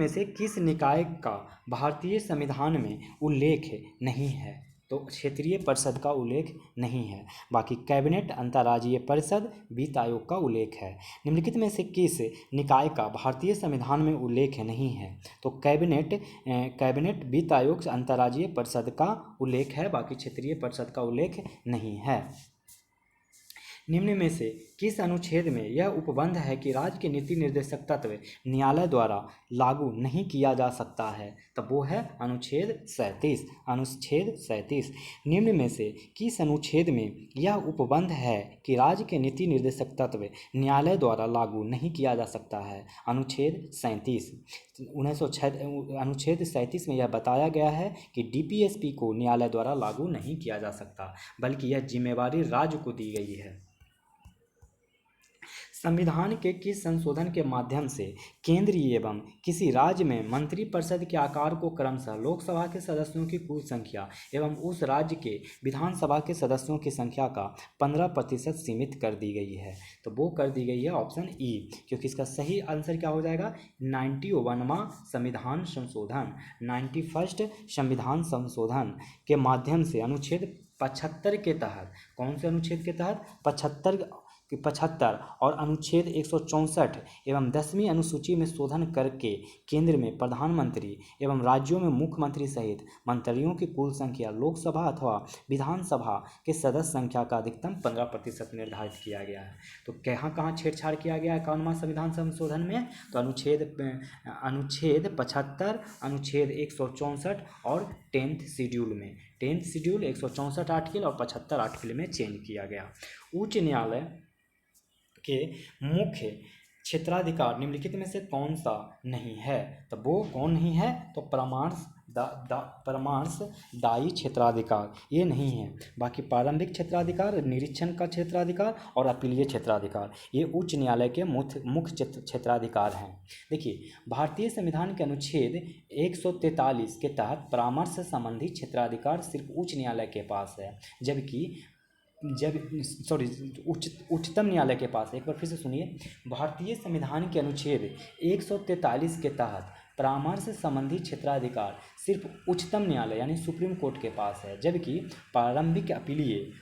से किस निकाय का भारतीय संविधान में उल्लेख नहीं है, तो क्षेत्रीय परिषद का उल्लेख नहीं है। बाकी कैबिनेट, अंतर्राज्यीय परिषद, वित्त आयोग का उल्लेख है। निम्नलिखित में से किस निकाय का भारतीय संविधान में उल्लेख नहीं है, तो कैबिनेट, वित्त आयोग, अंतर्राज्यीय परिषद का उल्लेख है। बाकी क्षेत्रीय परिषद का उल्लेख नहीं है। निम्न में से किस अनुच्छेद में यह उपबंध है कि राज्य के नीति निर्देशक तत्व न्यायालय द्वारा लागू नहीं किया जा सकता है, तब वो है अनुच्छेद 37। निम्न में से किस अनुच्छेद में यह उपबंध है कि राज्य के नीति निर्देशक तत्व न्यायालय द्वारा लागू नहीं किया जा सकता है, अनुच्छेद 37। अनुच्छेद 37 में यह बताया गया है कि डीपीएसपी को न्यायालय द्वारा लागू नहीं किया जा सकता, बल्कि यह जिम्मेवारी राज्य को दी गई है। संविधान के किस संशोधन के माध्यम से केंद्रीय एवं किसी राज्य में मंत्रिपरिषद के आकार को क्रमशः लोकसभा के सदस्यों की कुल संख्या एवं उस राज्य के विधानसभा के सदस्यों की संख्या का 15% सीमित कर दी गई है, तो वो कर दी गई है ऑप्शन ई, क्योंकि इसका सही आंसर क्या हो जाएगा, 91वां संविधान संशोधन, 91st संविधान संशोधन के माध्यम से अनुच्छेद 75 के तहत, कौन से अनुच्छेद के तहत, 75 और अनुच्छेद 164 एवं 10वीं अनुसूची में शोधन करके केंद्र में प्रधानमंत्री एवं राज्यों में मुख्यमंत्री सहित मंत्रियों की कुल संख्या लोकसभा अथवा विधानसभा के सदस्य संख्या का अधिकतम 15% निर्धारित किया गया है। तो कहाँ छेड़छाड़ किया गया है 51वां संविधान संशोधन में, तो अनुच्छेद 75, अनुच्छेद 164 और 10th शेड्यूल में, 10th शेड्यूल 164 आर्टिकल और 75 आर्टिकल में चेंज किया गया। उच्च न्यायालय के मुख्य क्षेत्राधिकार निम्नलिखित में से कौन सा नहीं है, तो वो कौन नहीं है, तो परामर्शदायी क्षेत्राधिकार ये नहीं है। बाकी प्रारंभिक क्षेत्राधिकार, निरीक्षण का क्षेत्राधिकार और अपीलीय क्षेत्राधिकार ये उच्च न्यायालय के मुख्य क्षेत्राधिकार हैं। देखिए, भारतीय संविधान के अनुच्छेद 143 के तहत परामर्श संबंधी क्षेत्राधिकार सिर्फ उच्च न्यायालय के पास है, उच्चतम न्यायालय के पास। एक बार फिर से सुनिए, भारतीय संविधान के अनुच्छेद 143 के तहत परामर्श संबंधी क्षेत्राधिकार सिर्फ उच्चतम न्यायालय यानी सुप्रीम कोर्ट के पास है, जबकि प्रारंभिक अपीलीय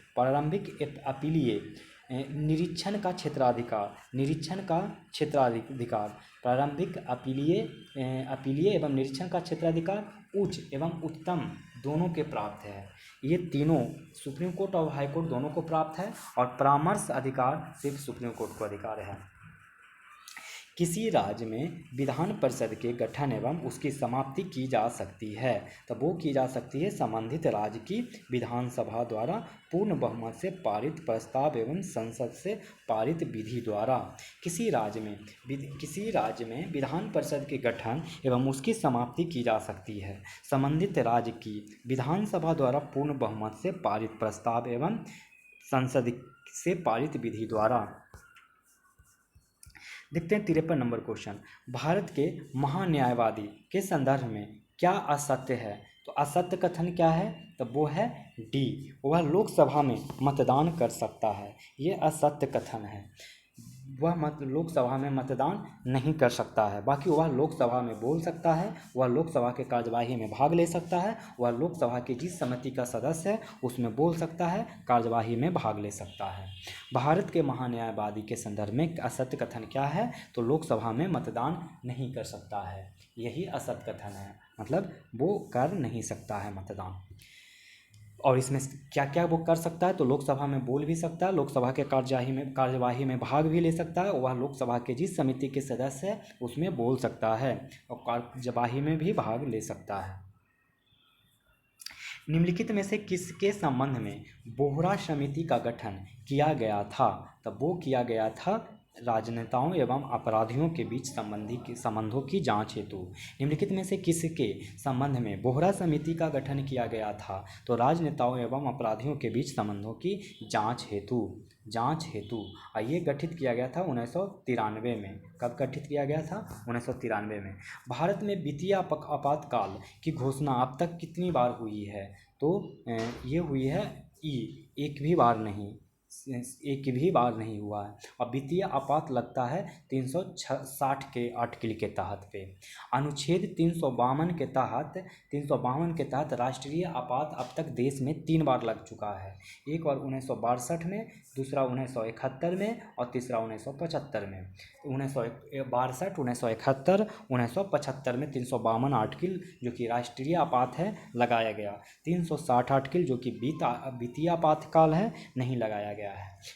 निरीक्षण का क्षेत्राधिकार प्रारंभिक अपीलीय एवं निरीक्षण का क्षेत्राधिकार उच्च एवं उच्चतम दोनों के प्राप्त है। ये तीनों सुप्रीम कोर्ट और हाई कोर्ट दोनों को प्राप्त है, और परामर्श अधिकार सिर्फ सुप्रीम कोर्ट को अधिकार है। किसी राज्य में विधान परिषद के गठन एवं उसकी समाप्ति की जा सकती है, तो वो की जा सकती है संबंधित राज्य की विधानसभा द्वारा पूर्ण बहुमत से पारित प्रस्ताव एवं संसद से पारित विधि द्वारा। किसी राज्य में विधान परिषद के गठन एवं उसकी समाप्ति की जा सकती है संबंधित राज्य की विधानसभा द्वारा पूर्ण बहुमत से पारित प्रस्ताव एवं संसद से पारित विधि द्वारा। देखते हैं 53 नंबर क्वेश्चन। भारत के महान्यायवादी के संदर्भ में क्या असत्य है? तो असत्य कथन क्या है? तो वो है डी, वह लोकसभा में मतदान कर सकता है। ये असत्य कथन है, वह लोकसभा में मतदान नहीं कर सकता है। बाकी वह लोकसभा में बोल सकता है, वह लोकसभा के कार्यवाही में भाग ले सकता है, वह लोकसभा की जिस समिति का सदस्य है उसमें बोल सकता है, कार्यवाही में भाग ले सकता है। भारत के महान्यायवादी के संदर्भ में असत्य कथन क्या है? तो लोकसभा में मतदान नहीं कर सकता है, यही असत्य कथन है, मतलब वो कर नहीं सकता है मतदान। और इसमें क्या क्या वो कर सकता है? तो लोकसभा में बोल भी सकता है, लोकसभा के कार्यवाही में भाग भी ले सकता है, वह लोकसभा के जिस समिति के सदस्य है उसमें बोल सकता है और कार्यवाही में भी भाग ले सकता है। निम्नलिखित में से किसके संबंध में बोहरा समिति का गठन किया गया था? तब वो किया गया था राजनेताओं एवं अपराधियों के बीच संबंधों की जांच हेतु। निम्नलिखित में से किसके संबंध में बोहरा समिति का गठन किया गया था? तो राजनेताओं एवं अपराधियों के बीच संबंधों की जांच हेतु ये गठित किया गया था 1993 में। कब गठित किया गया था? 1993 में। भारत में वित्तीय आपातकाल की घोषणा अब तक कितनी बार हुई है? तो ये हुई है एक भी बार नहीं हुआ है। और वित्तीय आपात लगता है 360 के आर्टिकल के तहत पे। अनुच्छेद 352 के तहत राष्ट्रीय आपात अब तक देश में 3 बार लग चुका है। एक बार 1962 में, दूसरा 1971 में और तीसरा 1975 में। 1962, 1971, 1975 में 352 आर्टिकल जो कि राष्ट्रीय आपात है लगाया गया। 360 आर्टिकल जो कि वित्तीय आपातकाल है नहीं लगाया गया है।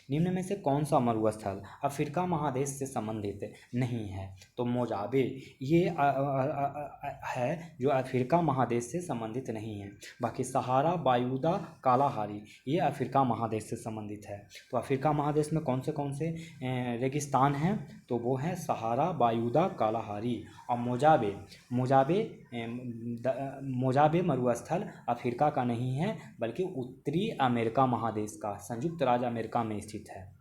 निम्न में से कौन सा मरुस्थल अफ्रीका महादेश से संबंधित नहीं है? तो मोजाबे ये है जो अफ्रीका महादेश से संबंधित नहीं है। बाकी सहारा, बायूदा, कालाहारी ये अफ्रीका महादेश से संबंधित है। तो अफ्रीका महादेश में कौन से रेगिस्तान हैं? तो वो है सहारा, बायूदा, कालाहारी। और मोजाबे मरुस्थल अफ्रीका का नहीं है बल्कि उत्तरी अमेरिका महादेश का, संयुक्त राज्य अमेरिका में स्थित है।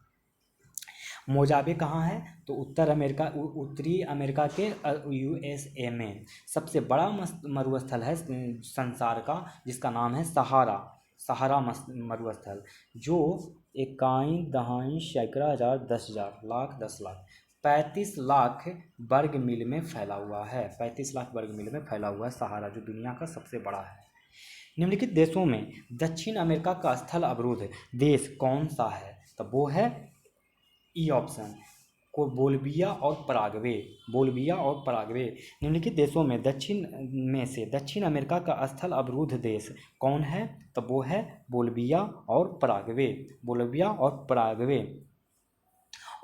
मोजाबे कहाँ है? तो उत्तरी अमेरिका के USA में। सबसे बड़ा मरुस्थल है संसार का जिसका नाम है सहारा मरुस्थल, जो 35 लाख वर्ग मील में फैला हुआ है। 35 लाख वर्ग मील में फैला हुआ है सहारा, जो दुनिया का सबसे बड़ा है। निम्नलिखित देशों में दक्षिण अमेरिका का स्थल अवरुद्ध देश कौन सा है? तो वो है ई ऑप्शन को बोलिविया और पराग्वे। निम्नलिखित देशों में दक्षिण अमेरिका का स्थल अवरुद्ध देश कौन है? तो वो है बोलिविया और पराग्वे।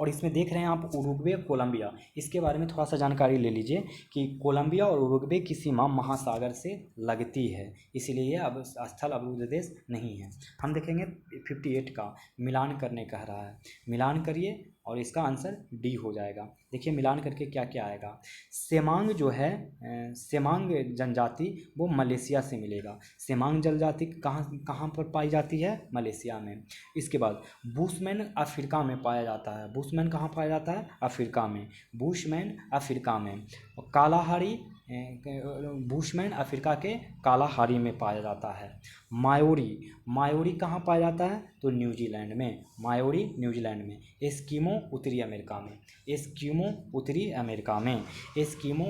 और इसमें देख रहे हैं आप उरुग्वे, कोलंबिया, इसके बारे में थोड़ा सा जानकारी ले लीजिए कि कोलंबिया और उरुग्वे की सीमा महासागर से लगती है, इसीलिए ये अब स्थल अवरुद्ध देश नहीं है। हम देखेंगे 58 का मिलान करने कह रहा है, मिलान करिए और इसका आंसर डी हो जाएगा। देखिए मिलान करके क्या क्या आएगा। सेमांग जो है, सेमांग जनजाति वो मलेशिया से मिलेगा। सेमांग जनजाति कहाँ पर पाई जाती है? मलेशिया में। इसके बाद बुशमैन अफ्रीका में पाया जाता है। बुशमैन कहाँ पाया जाता है? अफ्रीका में। बुशमैन अफ्रीका में। कालाहारी बुशमैन अफ्रीका के कालाहारी में पाया जाता है। मायोरी कहाँ पाया जाता है? तो न्यूजीलैंड में। मायोरी न्यूजीलैंड में। एस्किमो उत्तरी अमेरिका में। एस्किमो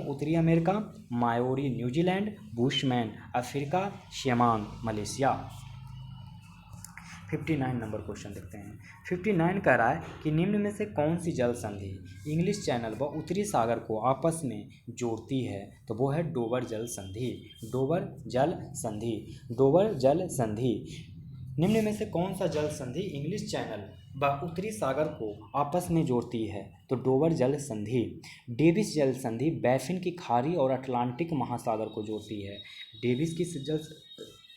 उत्तरी America, मायोरी New Zealand, bushman Africa, शेमान Malaysia. 59 number question देखते हैं। 59 कह रहा है कि निम्न में से कौन सी जल संधि इंग्लिश चैनल व उत्तरी सागर को आपस में जोड़ती है? तो वो है डोवर जल संधि। निम्न में से कौन सा जल संधि इंग्लिश चैनल व उत्तरी सागर को आपस में जोड़ती है? तो डोवर जल संधि। डेविस जल संधि बैफिन की खाड़ी और अटलांटिक महासागर को जोड़ती है। डेविस की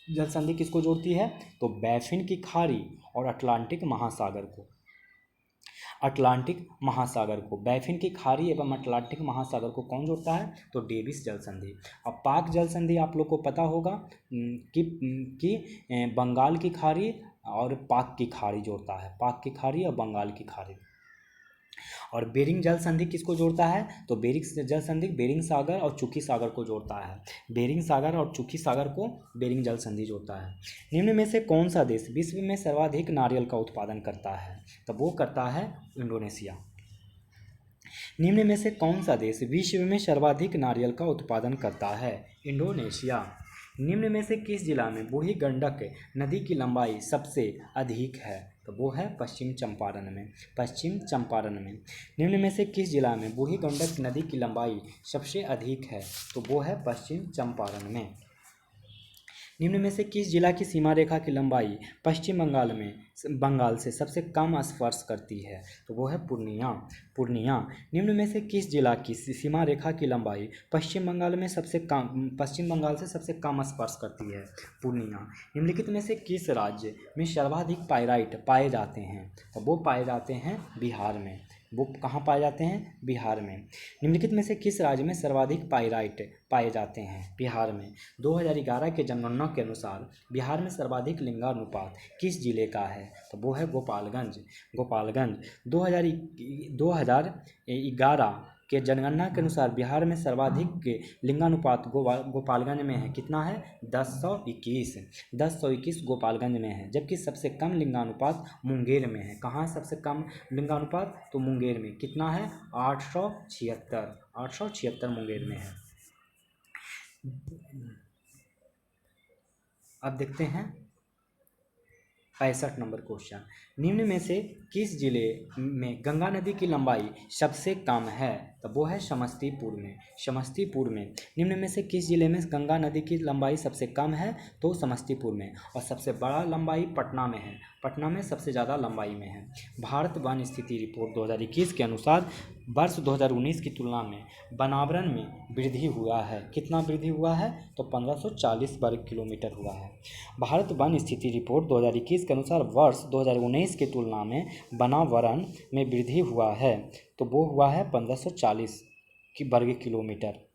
जल संधि किसको जोड़ती है? तो बैफिन की खाड़ी और अटलांटिक महासागर को बैफिन की खाड़ी एवं अटलांटिक महासागर को कौन जोड़ता है? तो डेविस जल संधि। अब पाक जल संधि आप लोग को पता होगा कि बंगाल की खाड़ी और पाक की खाड़ी जोड़ता है, पाक की खाड़ी और बंगाल की खाड़ी। और बेरिंग जल संधि किसको जोड़ता है? तो बेरिंग जल संधि बेरिंग सागर और चुकी सागर को जोड़ता है। बेरिंग सागर और चुकी सागर को बेरिंग जल संधि जोड़ता है। निम्न में से कौन सा देश विश्व में सर्वाधिक नारियल का उत्पादन करता है? तो वो करता है इंडोनेशिया। निम्न में से कौन सा देश विश्व में सर्वाधिक नारियल का उत्पादन करता है? इंडोनेशिया। निम्न में से किस जिला में बूढ़ी गंडक नदी की लंबाई सबसे अधिक है? तो वो है पश्चिम चंपारण में। निम्न में से किस जिला में बूढ़ी गंडक नदी की लंबाई सबसे अधिक है? तो वो है पश्चिम चंपारण में। निम्न में से किस जिला की सीमा रेखा की लंबाई पश्चिम बंगाल से सबसे कम स्पर्श करती है? तो वो है पूर्णिया। निम्न में से किस जिला की सीमा रेखा की लंबाई पश्चिम बंगाल से सबसे कम स्पर्श करती है? पूर्णिया। निम्नलिखित में से किस राज्य में सर्वाधिक पाइराइट पाए जाते हैं? तो वो पाए जाते हैं बिहार में। वो कहाँ पाए जाते हैं? बिहार में। निम्नलिखित में से किस राज्य में सर्वाधिक पाइराइट पाए जाते हैं? बिहार में। 2011 के जनगणना के अनुसार बिहार में सर्वाधिक लिंगानुपात किस जिले का है? तो वो है गोपालगंज। 2011 के जनगणना के अनुसार बिहार में सर्वाधिक लिंगानुपात गोपालगंज में है। कितना है? 1021 गोपालगंज में है। जबकि सबसे कम लिंगानुपात मुंगेर में है। कहाँ है सबसे कम लिंगानुपात? तो मुंगेर में। कितना है? 876 मुंगेर में है। अब देखते हैं 65 नंबर क्वेश्चन। निम्न में से किस जिले में गंगा नदी की लंबाई सबसे कम है? तो वो है समस्तीपुर में। निम्न में से किस जिले में गंगा नदी की लंबाई सबसे कम है? तो समस्तीपुर में। और सबसे बड़ा लंबाई पटना में है। पटना में सबसे ज़्यादा लंबाई में है। भारत वन स्थिति रिपोर्ट 2021 के अनुसार वर्ष 2019 की तुलना में वनावरण में वृद्धि हुआ है। कितना वृद्धि हुआ है? तो 1540 वर्ग किलोमीटर हुआ है। भारत वन स्थिति रिपोर्ट 2021 के अनुसार वर्ष 2019 की तुलना में वनावरण में वृद्धि हुआ है। तो वो हुआ है 1540 वर्ग किलोमीटर।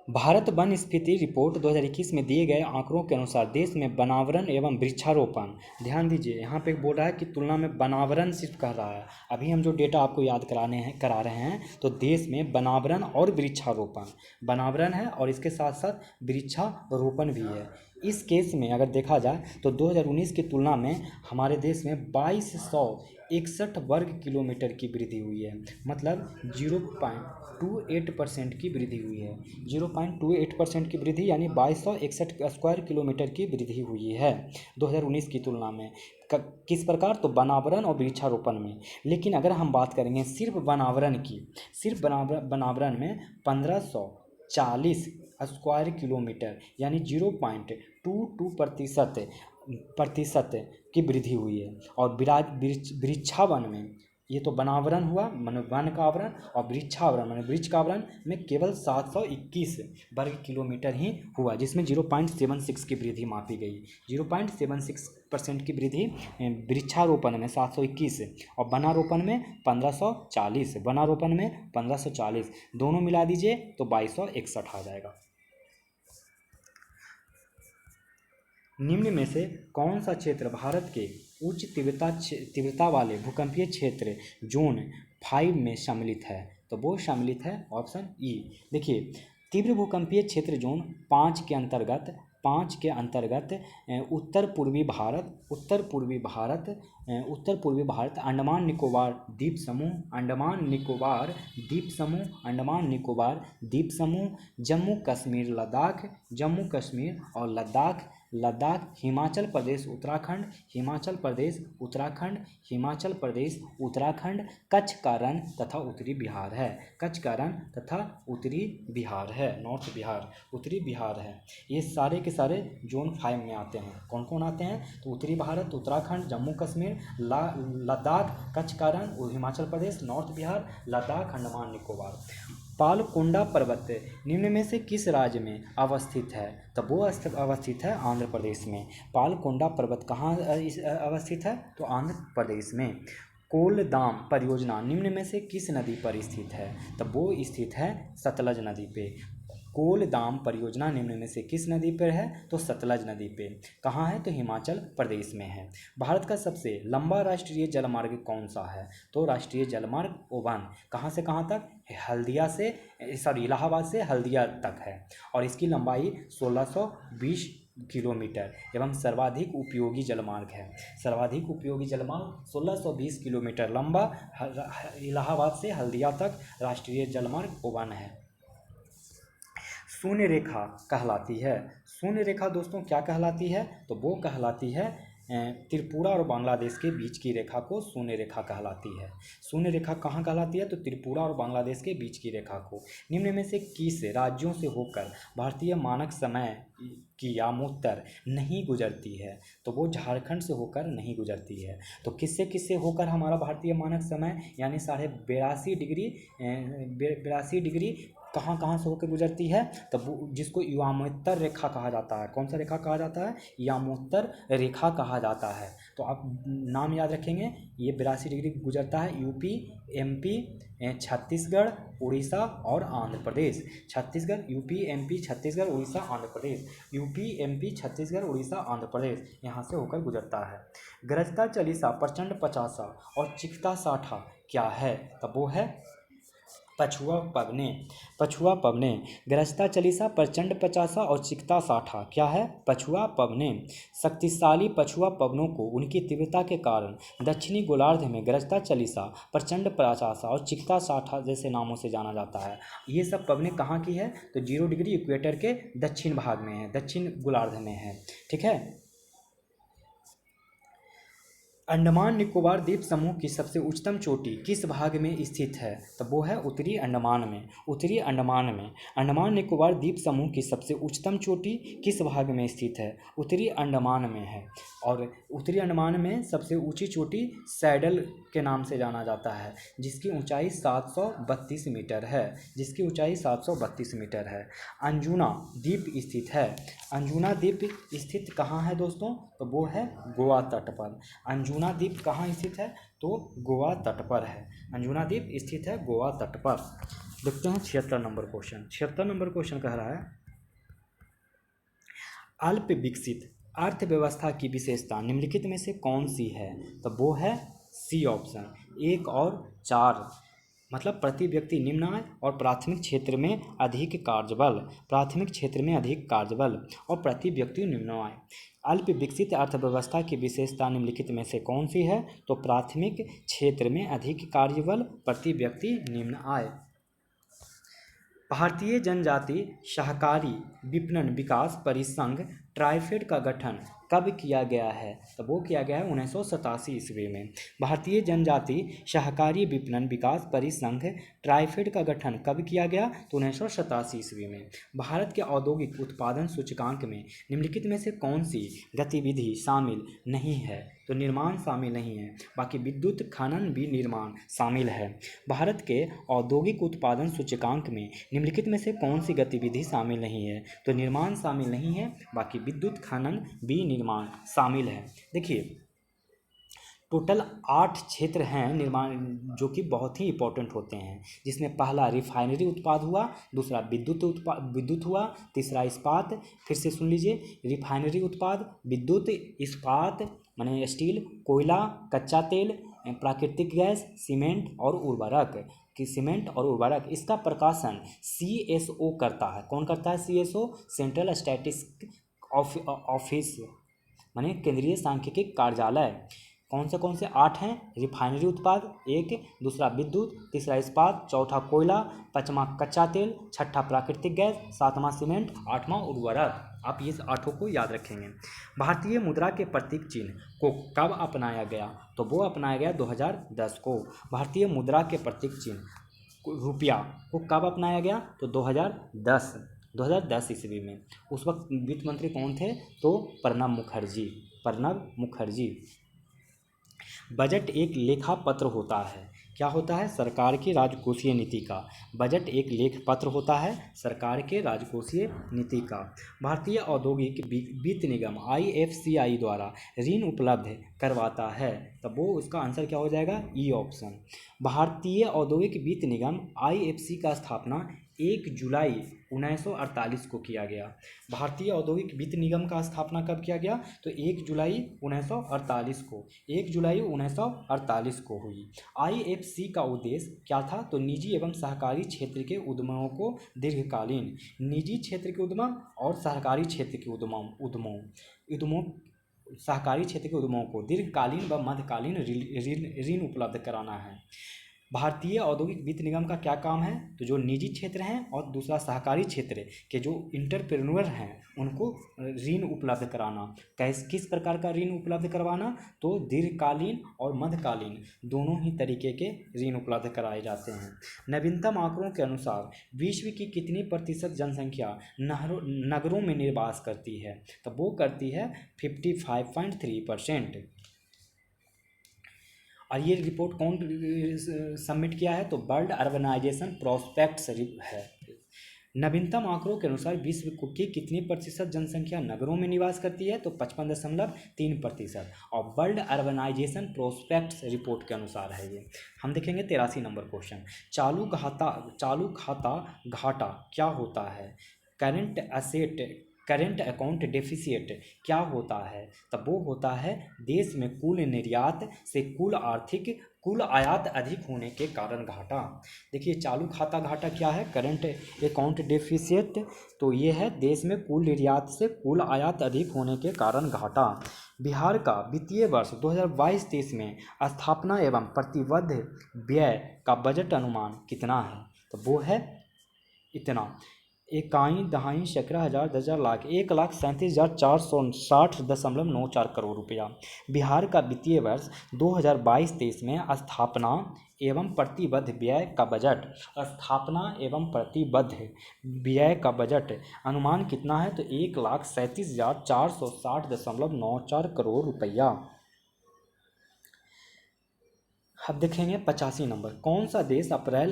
भारत वन स्फीति रिपोर्ट 2021 में दिए गए आंकड़ों के अनुसार देश में वनावरण एवं वृक्षारोपण, ध्यान दीजिए यहाँ पे बोल रहा है कि तुलना में वनावरण सिर्फ कह रहा है। अभी हम जो डेटा आपको याद करा रहे हैं तो देश में वनावरण और वृक्षारोपण, वनावरण है और इसके साथ साथ वृक्षारोपण भी है। इस केस में अगर देखा जाए तो 2019 की तुलना में हमारे देश में 2261 वर्ग किलोमीटर की वृद्धि हुई है। मतलब 0.28% की वृद्धि हुई है। 0.28% की वृद्धि यानी 2261 स्क्वायर किलोमीटर की वृद्धि हुई है 2019 की तुलना में। किस प्रकार? तो वनावरण और वृक्षारोपण में। लेकिन अगर हम बात करेंगे सिर्फ वनावरण की, सिर्फ वनावरण में 1540 स्क्वायर किलोमीटर यानी 0.22% की वृद्धि हुई है। और वृक्षावन में, ये तो वनावरण हुआ माने वन का आवरण, और वृक्षावरण माने वृक्ष का आवरण में केवल 721 वर्ग किलोमीटर ही हुआ, जिसमें 0.76 की वृद्धि मापी गई। 0.76% की वृद्धि वृक्षारोपण में 721 और वनारोपण में 1540, दोनों मिला दीजिए तो 2261 आ जाएगा। निम्न में से कौन सा क्षेत्र भारत के उच्च तीव्रता वाले भूकंपीय क्षेत्र जोन 5 में सम्मिलित है? तो वो सम्मिलित है ऑप्शन ई। देखिए, तीव्र भूकंपीय क्षेत्र जोन 5 के अंतर्गत उत्तर पूर्वी भारत, अंडमान निकोबार द्वीप समूह, जम्मू कश्मीर और लद्दाख, हिमाचल प्रदेश उत्तराखंड, कच्छ का रण तथा उत्तरी बिहार है, नॉर्थ बिहार, उत्तरी बिहार है। ये सारे के सारे जोन 5 में आते हैं। कौन कौन आते हैं? तो उत्तरी भारत, उत्तराखंड, जम्मू कश्मीर, लद्दाख, कच्छ का रण, हिमाचल प्रदेश, नॉर्थ बिहार, लद्दाख, अंडमान निकोबार। पालकोंडा पर्वत निम्न में से किस राज्य में अवस्थित है? तो वो अवस्थित है आंध्र प्रदेश में। पालकोंडा पर्वत कहाँ अवस्थित है? तो आंध्र प्रदेश में। कोलदाम परियोजना निम्न में से किस नदी पर स्थित है? तो वो स्थित है सतलज नदी पे। कोलदाम परियोजना निम्न में से किस नदी पर है? तो सतलज नदी पे। कहाँ है? तो हिमाचल प्रदेश में है। भारत का सबसे लंबा राष्ट्रीय जलमार्ग कौन सा है? तो राष्ट्रीय जलमार्ग O1 कहाँ से कहाँ तक? इलाहाबाद से हल्दिया तक है और इसकी लंबाई 1620 किलोमीटर एवं सर्वाधिक उपयोगी जलमार्ग है। 1620 किलोमीटर लंबा इलाहाबाद से हल्दिया तक राष्ट्रीय जलमार्ग O1 है। शून्य रेखा कहलाती है। शून्य रेखा दोस्तों क्या कहलाती है? तो वो कहलाती है त्रिपुरा और बांग्लादेश के बीच की रेखा को शून्य रेखा कहलाती है। शून्य रेखा कहाँ कहलाती है? तो त्रिपुरा और बांग्लादेश के बीच की रेखा को। निम्न में से किस राज्यों से होकर भारतीय मानक समय की यामोत्तर नहीं गुजरती है? तो वो झारखंड से होकर नहीं गुजरती है। तो किससे होकर हमारा भारतीय मानक समय यानी 82.5 डिग्री कहाँ से होकर गुजरती है? तब जिसको यामोत्तर रेखा कहा जाता है। कौन सा रेखा कहा जाता है? यामोत्तर रेखा कहा जाता है। तो आप नाम याद रखेंगे, ये 82 डिग्री गुजरता है यूपी, एमपी, छत्तीसगढ़, उड़ीसा और Andhra Pradesh. UP, MP, Chhattisgarh, Orissa, Andhra Pradesh. UP, MP, Chhattisgarh, Orissa, Andhra Pradesh यहाँ से होकर गुजरता है। गरजता चालीसा, प्रचंड पचासा और चिखता साठा क्या है? तब वो है पछुआ पवने। गरजता चालीसा, प्रचंड पचासा और चिखता साठा क्या है? पछुआ पवने। शक्तिशाली पछुआ पवनों को उनकी तीव्रता के कारण दक्षिणी गोलार्ध में गरजता चालीसा, प्रचंड पचासा और चिखता साठा जैसे नामों से जाना जाता है। ये सब पवनें कहाँ की है? तो 0 डिग्री इक्वेटर के दक्षिण भाग में है, दक्षिण गोलार्ध में है। ठीक है। अंडमान निकोबार द्वीप समूह की सबसे उच्चतम चोटी किस भाग में स्थित है? तो वो है उत्तरी अंडमान में। अंडमान निकोबार द्वीप समूह की सबसे उच्चतम चोटी किस भाग में स्थित है? उत्तरी अंडमान में है। और उत्तरी अंडमान में सबसे ऊंची चोटी सैडल के नाम से जाना जाता है, जिसकी ऊंचाई 732 मीटर है। अंजुना द्वीप स्थित है। अंजुना द्वीप स्थित कहाँ है दोस्तों? तो वो है गोवा तट पर। अंजुना द्वीप कहाँ स्थित है? तो गोवा तट पर है। अंजुना द्वीप स्थित है गोवा तट पर। देखते हैं 76 नंबर क्वेश्चन। 76 नंबर क्वेश्चन कह रहा है, अल्प विकसित अर्थव्यवस्था की विशेषता निम्नलिखित में से कौन सी है? तो वो है सी ऑप्शन 1 और 4। मतलब प्रति व्यक्ति निम्न आय और प्राथमिक क्षेत्र में अधिक कार्यबल और प्रति व्यक्ति निम्न आय। अल्प विकसित अर्थव्यवस्था की विशेषता निम्नलिखित में से कौन सी है? तो प्राथमिक क्षेत्र में अधिक कार्यबल, प्रति व्यक्ति निम्न आय। भारतीय जनजाति सहकारी विपणन विकास परिसंघ ट्राइफेड का गठन कब किया गया है? तो वो किया गया है 1987 ईस्वी में। भारतीय जनजाति सहकारी विपणन विकास परिसंघ ट्राइफेड का गठन कब किया गया? तो 1987 ईस्वी में। भारत के औद्योगिक उत्पादन सूचकांक में निम्नलिखित में से कौन सी गतिविधि शामिल नहीं है? तो निर्माण शामिल नहीं है, बाकी विद्युत खनन भी निर्माण शामिल है। भारत के औद्योगिक उत्पादन सूचकांक में निम्नलिखित में से कौन सी गतिविधि शामिल नहीं है? तो निर्माण शामिल नहीं है, बाकी विद्युत खनन भी निर्माण शामिल है। देखिए, टोटल 8 क्षेत्र हैं निर्माण जो कि बहुत ही इंपॉर्टेंट होते हैं, जिसमें पहला रिफाइनरी उत्पाद हुआ, दूसरा विद्युत हुआ, तीसरा इस्पात। फिर से सुन लीजिए, रिफाइनरी उत्पाद, विद्युत, इस्पात, माने स्टील, कोयला, कच्चा तेल, प्राकृतिक गैस, सीमेंट और उर्वरक कि सीमेंट और उर्वरक इसका प्रकाशन CSO करता है। कौन करता है? CSO, सेंट्रल स्टैटिस्टिक्स ऑफिस माने केंद्रीय सांख्यिकी कार्यालय। कौन से 8 हैं? रिफाइनरी उत्पाद 1, दूसरा विद्युत, तीसरा इस्पात, चौथा कोयला, पांचवा कच्चा तेल, छठा प्राकृतिक गैस, सातवां सीमेंट, आठवां उर्वरक। आप ये 8 को याद रखेंगे। भारतीय मुद्रा के प्रतीक चिन्ह को कब अपनाया गया? तो वो अपनाया गया 2010 को। भारतीय मुद्रा के प्रतीक चिन्ह रुपया को कब अपनाया गया? तो 2010 ईस्वी में। उस वक्त वित्त मंत्री कौन थे? तो प्रणब मुखर्जी। बजट एक लेखा पत्र होता है। क्या होता है? सरकार की राजकोषीय नीति का। बजट एक लेख पत्र होता है सरकार के राजकोषीय नीति का। भारतीय औद्योगिक वित्त निगम IFCI द्वारा ऋण उपलब्ध करवाता है, तब वो उसका आंसर क्या हो जाएगा? E option. भारतीय औद्योगिक वित्त निगम IFC का स्थापना 1 जुलाई 1948 को किया गया। भारतीय औद्योगिक वित्त निगम का स्थापना कब किया गया? तो 1 जुलाई 1948 को। 1 जुलाई 1948 को हुई। IFC का उद्देश्य क्या था? तो निजी एवं सहकारी क्षेत्र के उद्यमों को दीर्घकालीन, निजी क्षेत्र के उद्यम और सहकारी क्षेत्र के उद्यमों सहकारी क्षेत्र के उद्यमों को दीर्घकालीन व मध्यकालीन ऋण उपलब्ध कराना है। भारतीय औद्योगिक वित्त निगम का क्या काम है? तो जो निजी क्षेत्र हैं और दूसरा सहकारी क्षेत्र के जो इंटरप्रेन्योर हैं उनको ऋण उपलब्ध कराना। किस प्रकार का ऋण उपलब्ध करवाना? तो दीर्घकालीन और मध्यकालीन दोनों ही तरीके के ऋण उपलब्ध कराए जाते हैं। नवीनतम आंकड़ों के अनुसार विश्व की कितनी प्रतिशत जनसंख्या नगरों में निवास करती है? तो वो करती है 55.3%। और ये रिपोर्ट कौन सबमिट किया है? तो वर्ल्ड अर्बनाइजेशन प्रोस्पेक्ट्स है। नवीनतम आंकड़ों के अनुसार विश्व की कितनी प्रतिशत जनसंख्या नगरों में निवास करती है? तो 55.3%। और वर्ल्ड अर्बनाइजेशन प्रोस्पेक्ट्स रिपोर्ट के अनुसार है ये। हम देखेंगे 83 नंबर क्वेश्चन। चालू खाता घाटा क्या होता है? करंट अकाउंट डेफिसिट क्या होता है? तब वो होता है देश में कुल निर्यात से कुल आयात अधिक होने के कारण घाटा। देखिए चालू खाता घाटा क्या है? करंट अकाउंट डेफिसिट, तो ये है देश में कुल निर्यात से कुल आयात अधिक होने के कारण घाटा। बिहार का वित्तीय वर्ष 2022-23 में स्थापना एवं प्रतिबद्ध व्यय का बजट अनुमान कितना है? तो वो है इतना 1,37,10,00,000,1,37,460.94 करोड़ रुपया। बिहार का वित्तीय वर्ष 2022-23 में स्थापना एवं प्रतिबद्ध व्यय का बजट अनुमान कितना है? तो 1,37,460.94 करोड़ रुपया। अब देखेंगे 85 नंबर। कौन सा देश अप्रैल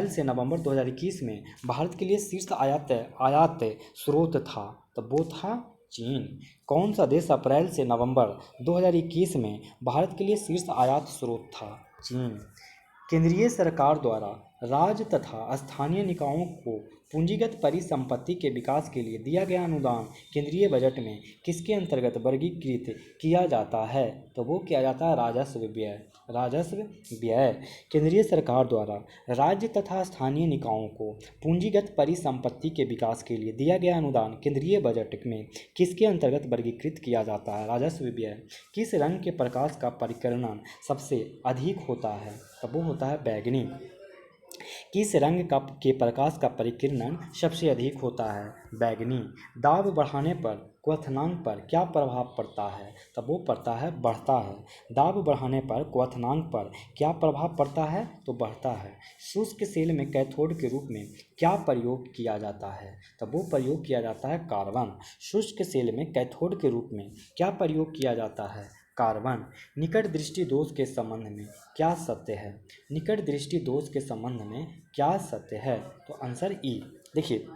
से नवंबर 2021 में भारत के लिए शीर्ष आयात स्रोत था? तो वो था चीन। कौन सा देश अप्रैल से नवंबर 2021 में भारत के लिए शीर्ष आयात स्रोत था? चीन। केंद्रीय सरकार द्वारा राज्य तथा स्थानीय निकायों को पूंजीगत परिसंपत्ति के विकास के लिए दिया गया अनुदान केंद्रीय बजट में किसके अंतर्गत वर्गीकृत किया जाता है? तो वो किया जाता है राजस्व व्यय। केंद्रीय सरकार द्वारा राज्य तथा स्थानीय निकायों को पूंजीगत परिसंपत्ति के विकास के लिए दिया गया अनुदान केंद्रीय बजट में किसके अंतर्गत वर्गीकृत किया जाता है? राजस्व व्यय। किस रंग के प्रकाश का परिकर्णन सबसे अधिक होता है? तब वो होता है बैंगनी। किस रंग के प्रकाश का परिकिरण सबसे अधिक होता है? बैंगनी। दाब बढ़ाने पर क्वथनांक पर क्या प्रभाव पड़ता है? तब वो पड़ता है बढ़ता है। दाब बढ़ाने पर क्वथनांक पर क्या प्रभाव पड़ता है? तो बढ़ता है। शुष्क सेल में कैथोड के रूप में क्या प्रयोग किया जाता है? तब वो प्रयोग किया जाता है कार्बन। शुष्क सेल में कैथोड के रूप में क्या प्रयोग किया जाता है? कार्बन। निकट दृष्टि दोष के संबंध में क्या सत्य है? निकट दृष्टि दोष के संबंध में क्या सत्य है? तो आंसर ई। देखिए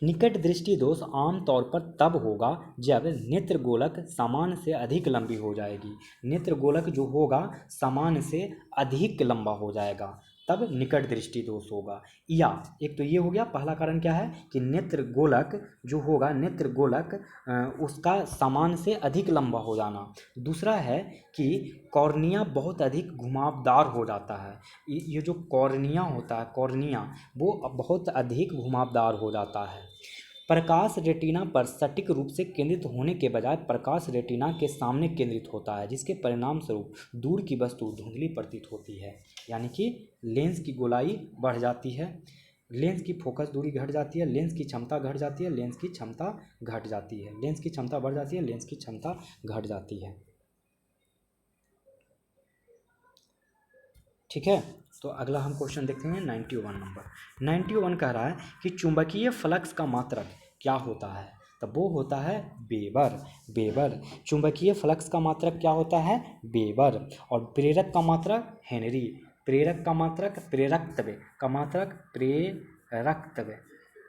निकट दृष्टि दोष आमतौर पर तब होगा जब नेत्र गोलक सामान्य से अधिक लंबी हो जाएगी। नेत्र गोलक जो होगा सामान्य से अधिक लंबा हो जाएगा, तब निकट दृष्टि दोष होगा। या एक तो ये हो गया, पहला कारण क्या है कि नेत्र गोलक जो होगा, नेत्र गोलक उसका सामान्य से अधिक लंबा हो जाना। दूसरा है कि कॉर्निया बहुत अधिक घुमावदार हो जाता है। ये जो कॉर्निया होता है, कॉर्निया वो बहुत अधिक घुमावदार हो जाता है। प्रकाश रेटिना पर सटीक रूप से केंद्रित होने के बजाय प्रकाश रेटिना के सामने केंद्रित होता है, जिसके परिणाम स्वरूप दूर की वस्तु धुंधली प्रतीत होती है। यानी कि लेंस की गोलाई बढ़ जाती है, लेंस की फोकस दूरी घट जाती है, लेंस की क्षमता घट जाती है, लेंस की क्षमता घट जाती है, लेंस की क्षमता बढ़ जाती है, लेंस की क्षमता घट जाती है। ठीक है, तो अगला हम क्वेश्चन देखते हैं 91 नंबर। 91 कह रहा है कि चुंबकीय फ्लक्स का मात्रक क्या होता है? तो वो होता है वेबर। वेबर चुंबकीय फ्लक्स का मात्रक क्या होता है? वेबर। और प्रेरक का मात्रक हेनरी। प्रेरक का मात्रक, प्रेरकत्व का मात्रक, प्रेरकत्व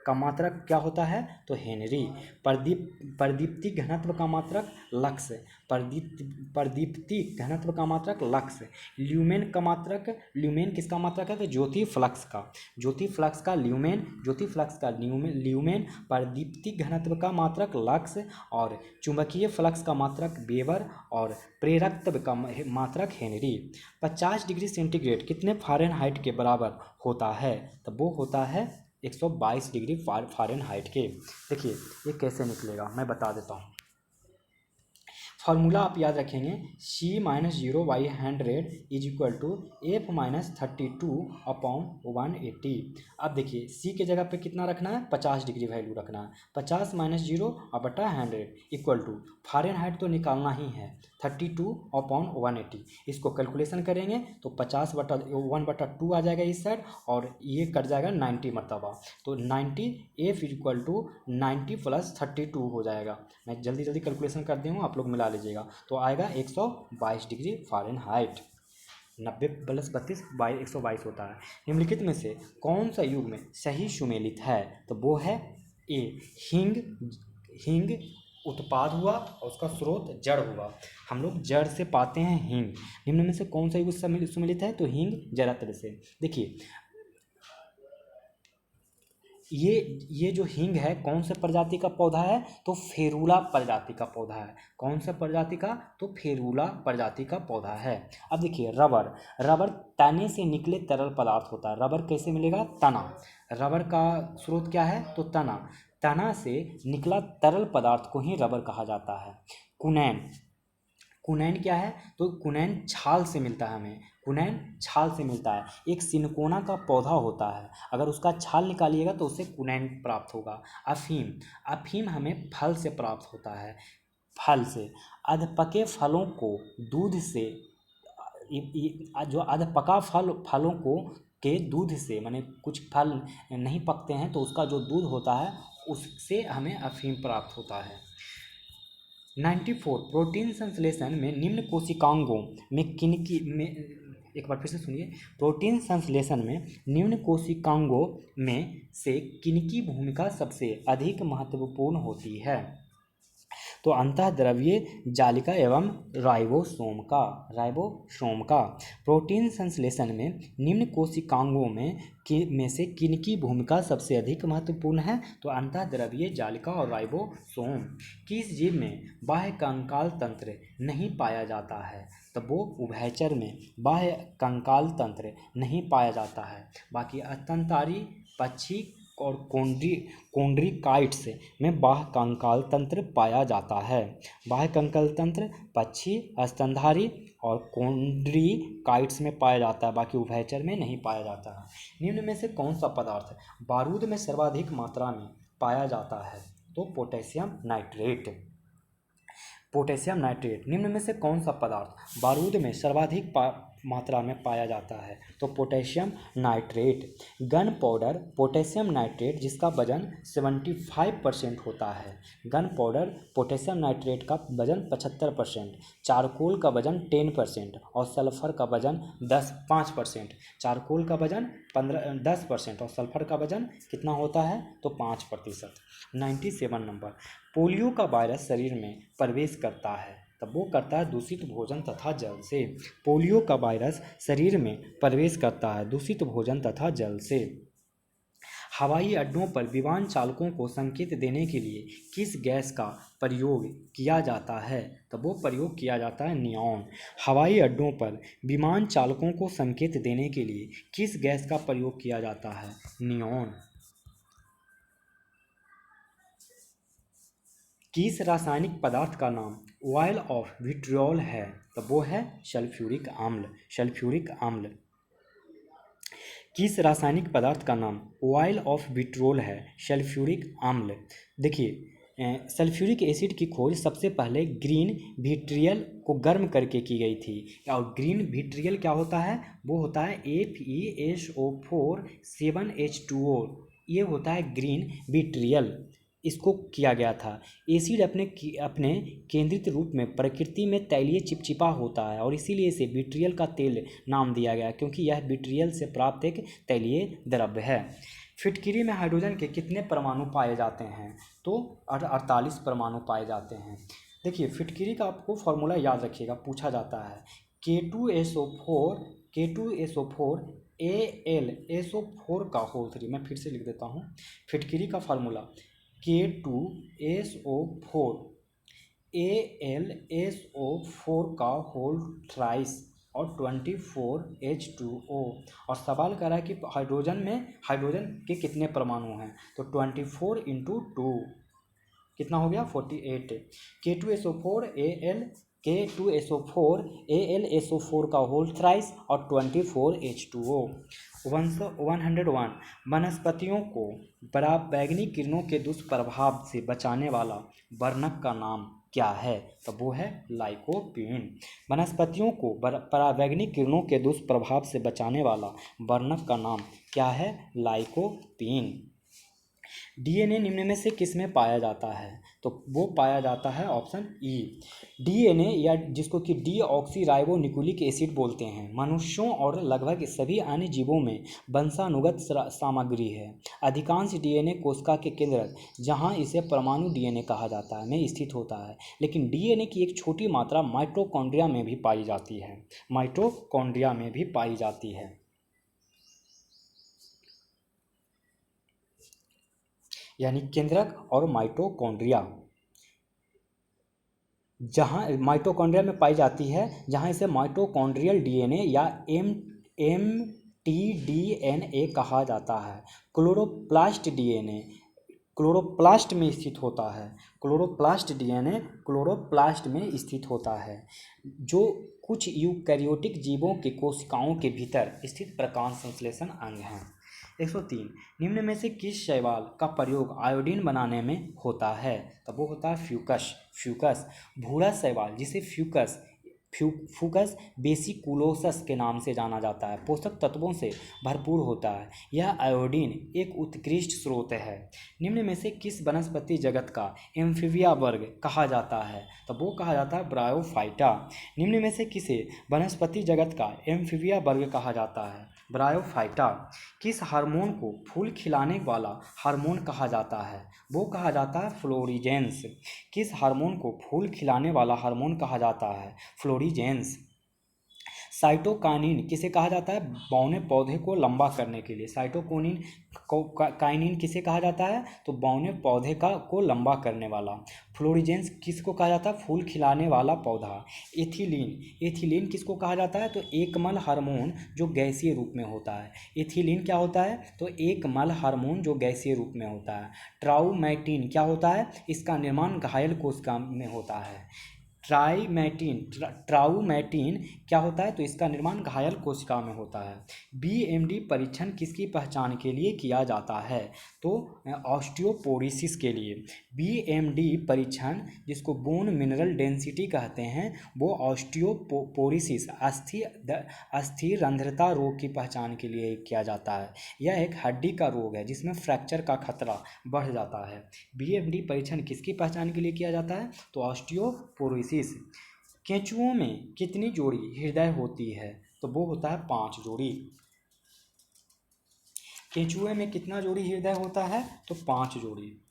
का मात्रक क्या होता है? तो हेनरी। प्रदीप्ति घनत्व का मात्रक लक्स। प्रदीप्ति घनत्व का मात्रक लक्स। ल्यूमेन का मात्रक, ल्यूमेन किसका मात्रक है? तो ज्योति फ्लक्स का, ज्योति फ्लक्स का ल्यूमेन, ज्योति फ्लक्स का ल्यूमेन। प्रदीप्ति घनत्व का मात्रक लक्स और चुंबकीय फ्लक्स का मात्रक वेबर और प्रेरकत्व का मात्रक हेनरी। 50 डिग्री सेंटीग्रेड कितने फ़ारेनहाइट के बराबर होता है? तो वो होता है 122 डिग्री फ़ारेनहाइट के। देखिए ये कैसे निकलेगा मैं बता देता हूँ। फार्मूला आप याद रखेंगे, C-0/100 is equal to F-32/180। अब देखिए C के जगह पे कितना रखना है? 50 डिग्री वैल्यू रखना है। 50 - 0/100 इक्वल टू फ़ारेनहाइट तो निकालना ही है, 32/180। इसको कैलकुलेशन करेंगे तो 50/1/2 आ जाएगा इस साइड और ये कट जाएगा 90 मरतबा। तो 90 F इक्वल टू 90 + 32 हो जाएगा। मैं जल्दी जल्दी कैलकुलेशन कर दूँ, आप लोग मिला लीजिएगा। तो आएगा 122 डिग्री फ़ारेनहाइट। 90 + 32 122 होता है। निम्नलिखित में से कौन सा युग्म सही सुमेलित है? तो वो है ए हींग। हींग उत्पाद हुआ और उसका स्रोत जड़ हुआ। हम लोग जड़ से पाते हैं हींग। निम्न में से कौन सा युग्म सुमेलित है? तो हींग जड़त्व से। देखिए ये जो हींग है कौन से प्रजाति का पौधा है? तो फेरूला प्रजाति का पौधा है। कौन सा प्रजाति का? तो फेरूला प्रजाति का पौधा है। अब देखिए रबर, रबर तने से निकले तरल पदार्थ होता है। रबर कैसे मिलेगा? तना। रबर का स्रोत क्या है? तो तना। तना से निकला तरल पदार्थ को ही रबर कहा जाता है। कुनैन, कुनैन क्या है? तो कुनैन छाल से मिलता है हमें। कुनैन छाल से मिलता है। एक सिनकोना का पौधा होता है, अगर उसका छाल निकालिएगा तो उससे कुनैन प्राप्त होगा। अफीम, अफीम हमें फल से प्राप्त होता है, फल से। अधपके फलों को दूध से, जो अधपका फलों को के दूध से, माने कुछ फल नहीं पकते हैं तो उसका जो दूध होता है उससे हमें अफीम प्राप्त होता है। 94 प्रोटीन संश्लेषण में निम्न कोशिकांगों में किनकी में, एक बार फिर से सुनिए, प्रोटीन संश्लेषण में निम्न कोशिकांगों में से किनकी भूमिका सबसे अधिक महत्वपूर्ण होती है? तो अंतःद्रव्यीय जालिका एवं राइबोसोम का, राइबोसोम का। प्रोटीन संश्लेषण में निम्न कोशिकांगों में से किनकी भूमिका सबसे अधिक महत्वपूर्ण है? तो अंतःद्रव्यीय जालिका और राइबोसोम। किस जीव में बाह्य कंकाल तंत्र नहीं पाया जाता है? तो वो उभयचर में बाह्य कंकाल तंत्र नहीं पाया जाता है। बाकी स्तनधारी पक्षी और कोन्ड्रीकाइट्स में बाह्य कंकाल तंत्र पाया जाता है। बाह्य कंकाल तंत्र पक्षी, स्तनधारी और कोन्ड्रीकाइट्स में पाया जाता है, बाकी उभयचर में नहीं पाया जाता है। निम्न में से कौन सा पदार्थ बारूद में सर्वाधिक मात्रा में पाया जाता है? तो पोटेशियम नाइट्रेट। पोटेशियम नाइट्रेट निम्न में से कौन सा पदार्थ बारूद में सर्वाधिक मात्रा में पाया जाता है? तो potassium nitrate. Gun powder potassium nitrate जिसका वजन 75% होता है। गन पाउडर पोटेशियम नाइट्रेट का वजन 75%, चारकोल का वजन 10% और सल्फर का वजन 5%। चारकोल का वजन 10% और सल्फर का वजन कितना होता है? तो 5%। 97 नंबर, पोलियो का वायरस शरीर में प्रवेश करता है। तब वो करता है दूषित भोजन तथा जल से। पोलियो का वायरस शरीर में प्रवेश करता है दूषित भोजन तथा जल से। हवाई अड्डों पर विमान चालकों को संकेत देने के लिए किस गैस का प्रयोग किया जाता है? तो वो प्रयोग किया जाता है नियॉन। हवाई अड्डों पर विमान चालकों को संकेत देने के लिए किस गैस का प्रयोग किया जाता है? नियॉन। किस रासायनिक पदार्थ का नाम ऑयल ऑफ विट्रियोल है? तो वो है सल्फ्यूरिक अम्ल। सल्फ्यूरिक अम्ल। किस रासायनिक पदार्थ का नाम ऑयल ऑफ विट्रोल है? सल्फ्यूरिक अम्ल। देखिए, सल्फ्यूरिक एसिड की खोज सबसे पहले ग्रीन विट्रियल को गर्म करके की गई थी। और ग्रीन विट्रियल क्या होता है? वो होता है FeSO4 7H2O। ये होता है ग्रीन विट्रियल। इसको किया गया था। एसिड अपने केंद्रित रूप में प्रकृति में तैलीय चिपचिपा होता है और इसीलिए इसे विट्रियल का तेल नाम दिया गया, क्योंकि यह विट्रियल से प्राप्त एक तैलीय द्रव्य है। फिटकिरी में हाइड्रोजन के कितने परमाणु पाए जाते हैं? तो 48 परमाणु पाए जाते हैं। देखिए, फिटकिरी का आपको फॉर्मूला याद रखिएगा, पूछा जाता है। K2SO4 AlSO4 का होल 3। मैं फिर से लिख देता हूँ। फिटकिरी का फार्मूला K2SO4 AlSO4 का होल थ्राइस और 24H2O। और सवाल कर रहा है कि हाइड्रोजन के कितने परमाणु हैं? तो 24 × 2 कितना हो गया? 48। K2SO4 का होल थ्राइस और 24H2O। 101 वनस्पतियों को पराबैंगनी किरणों के दुष्प्रभाव से बचाने वाला वर्णक का नाम क्या है? तो वो है लाइकोपीन। वनस्पतियों को पराबैंगनी किरणों के दुष्प्रभाव से बचाने वाला वर्णक का नाम क्या है? लाइकोपीन। डीएनए निम्न में से किस में पाया जाता है? तो वो पाया जाता है ऑप्शन ई। डीएनए या जिसको कि डीऑक्सीराइबोन्यूक्लिक एसिड बोलते हैं, मनुष्यों और लगभग सभी अन्य जीवों में वंशानुगत सामग्री है। अधिकांश डीएनए कोशिका के केंद्र, जहां इसे परमाणु डीएनए कहा जाता है, में स्थित होता है। लेकिन डीएनए की एक छोटी मात्रा माइटोकॉन्ड्रिया में भी पाई जाती है। माइटोकॉन्ड्रिया में भी पाई जाती है। यानी केंद्रक और माइटोकॉन्ड्रिया, जहां माइटोकॉन्ड्रिया में पाई जाती है, जहां इसे माइटोकॉन्ड्रियल डीएनए या mtDNA कहा जाता है। क्लोरोप्लास्ट डीएनए क्लोरोप्लास्ट में स्थित होता है। क्लोरोप्लास्ट डीएनए क्लोरोप्लास्ट में स्थित होता है, जो कुछ यूकैरियोटिक जीवों के कोशिकाओं के भीतर स्थित प्रकाश संश्लेषण अंग हैं। 103 निम्न में से किस शैवाल का प्रयोग आयोडीन बनाने में होता है? तब वो होता है फ्यूकस। भूरा शैवाल, जिसे फ्यूकस बेसिकुलोसस के नाम से जाना जाता है, पोषक तत्वों से भरपूर होता है। यह आयोडीन एक उत्कृष्ट स्रोत है। निम्न में से किस वनस्पति जगत का एम्फीबिया वर्ग कहा जाता है? तब वो कहा जाता है ब्रायोफाइटा। निम्न में से किसे वनस्पति जगत का एम्फीबिया वर्ग कहा जाता है? ब्रायोफाइटा। किस हार्मोन को फूल खिलाने वाला हार्मोन कहा जाता है? वो कहा जाता है फ्लोरिजेंस। किस हार्मोन को फूल खिलाने वाला हार्मोन कहा जाता है? फ्लोरिजेंस। साइटोकाइनिन किसे कहा जाता है? बौने पौधे को लंबा करने के लिए। काइनिन किसे कहा जाता है? तो बौने पौधे को लंबा करने वाला। फ्लोरिजेंस किसको कहा जाता है? फूल खिलाने वाला पौधा। एथिलीन किसको कहा जाता है? तो एकमल हार्मोन जो गैसीय रूप में होता है। एथिलीन क्या होता है? तो एकमल हार्मोन जो गैसीय रूप में होता है। ट्राउमैटिन क्या होता है? इसका निर्माण घायल कोशिका में होता है। ट्राउमैटिन क्या होता है? तो इसका निर्माण घायल कोशिका में होता है। बीएमडी परीक्षण किसकी पहचान के लिए किया जाता है? तो ऑस्टियोपोरोसिस के लिए। बीएमडी परीक्षण, जिसको बोन मिनरल डेंसिटी कहते हैं, वो ऑस्टियोपोरोसिस अस्थि रंध्रता रोग की पहचान के लिए किया जाता है। यह एक हड्डी का रोग है जिसमें फ्रैक्चर का खतरा बढ़ जाता है। बीएमडी परीक्षण किसकी पहचान के लिए किया जाता है? तो ऑस्टियोपोरोसिस। केंचुओं में कितनी जोड़ी हृदय होती है? तो वो होता है 5 जोड़ी। केंचुए में कितना जोड़ी हृदय होता है? तो 5 जोड़ी।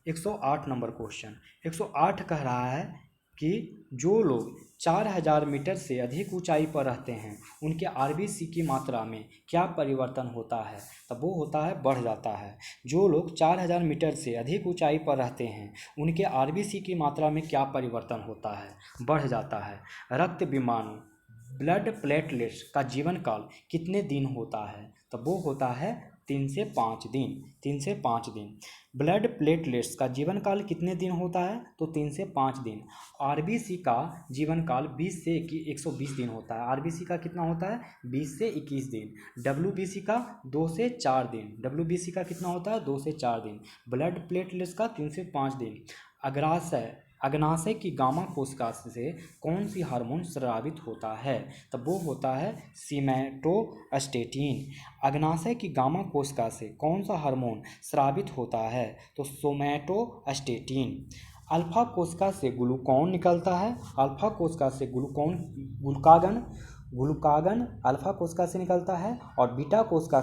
108 नंबर क्वेश्चन। 108 कह रहा है कि जो लोग 4000 मीटर से अधिक ऊंचाई पर रहते हैं उनके आरबीसी की मात्रा में क्या परिवर्तन होता है? तब वो होता है बढ़ जाता है। जो लोग 4000 मीटर से अधिक ऊंचाई पर रहते हैं उनके आरबीसी की मात्रा में क्या परिवर्तन होता है? बढ़ जाता है। रक्त विमाणु ब्लड प्लेटलेट्स का जीवन काल कितने दिन होता है? तब वो होता है 3 से 5 दिन। 3 से 5 दिन। ब्लड प्लेटलेट्स का जीवन काल कितने दिन होता है? तो 3 से 5 दिन। आरबीसी का जीवन काल 20 से 120 दिन होता है। आरबीसी का कितना होता है? 20 से 21 दिन। डब्ल्यूबीसी का 2 से 4 दिन। डब्ल्यूबीसी का कितना होता है? 2 से 4 दिन। ब्लड प्लेटलेट्स का 3 से 5 दिन। अग्नाशय की गामा कोशिका से कौन सी हार्मोन स्रावित होता है? तब वो होता है सोमैटोस्टेटिन। अग्नाशय की गामा कोशिका से कौन सा हार्मोन स्रावित होता है? तो सोमैटोस्टेटिन। अल्फा कोशिका से ग्लूकॉन निकलता है। अल्फा कोशिका से ग्लूकागन अल्फा कोशिका से निकलता है और बीटा कोशिका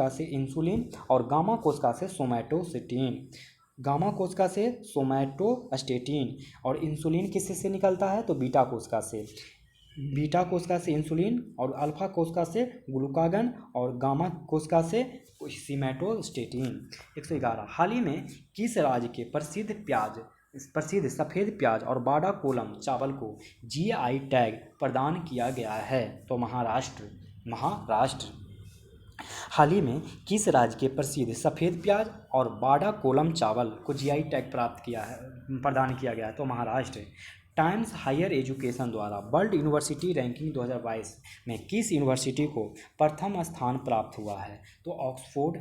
से इंसुलिन और गामा कोशिका से सोमैटोस्टेटिन। गामा कोशिका से सोमैटोस्टेटिन और इंसुलिन किससे से निकलता है? तो बीटा कोशिका से इंसुलिन और अल्फा कोशिका से ग्लूकागन और गामा कोशिका से सीमैटोस्टेटिन। 111। हाल ही में किस राज्य के प्रसिद्ध सफ़ेद प्याज और बाड़ा कोलम चावल को जीआई टैग प्रदान किया गया है? तो महाराष्ट्र। हाल ही में किस राज्य के प्रसिद्ध सफ़ेद प्याज और बाड़ा कोलम चावल को जीआई टैग प्रदान किया गया है? तो महाराष्ट्र। टाइम्स हायर एजुकेशन द्वारा वर्ल्ड यूनिवर्सिटी रैंकिंग 2022 में किस यूनिवर्सिटी को प्रथम स्थान प्राप्त हुआ है? तो Oxford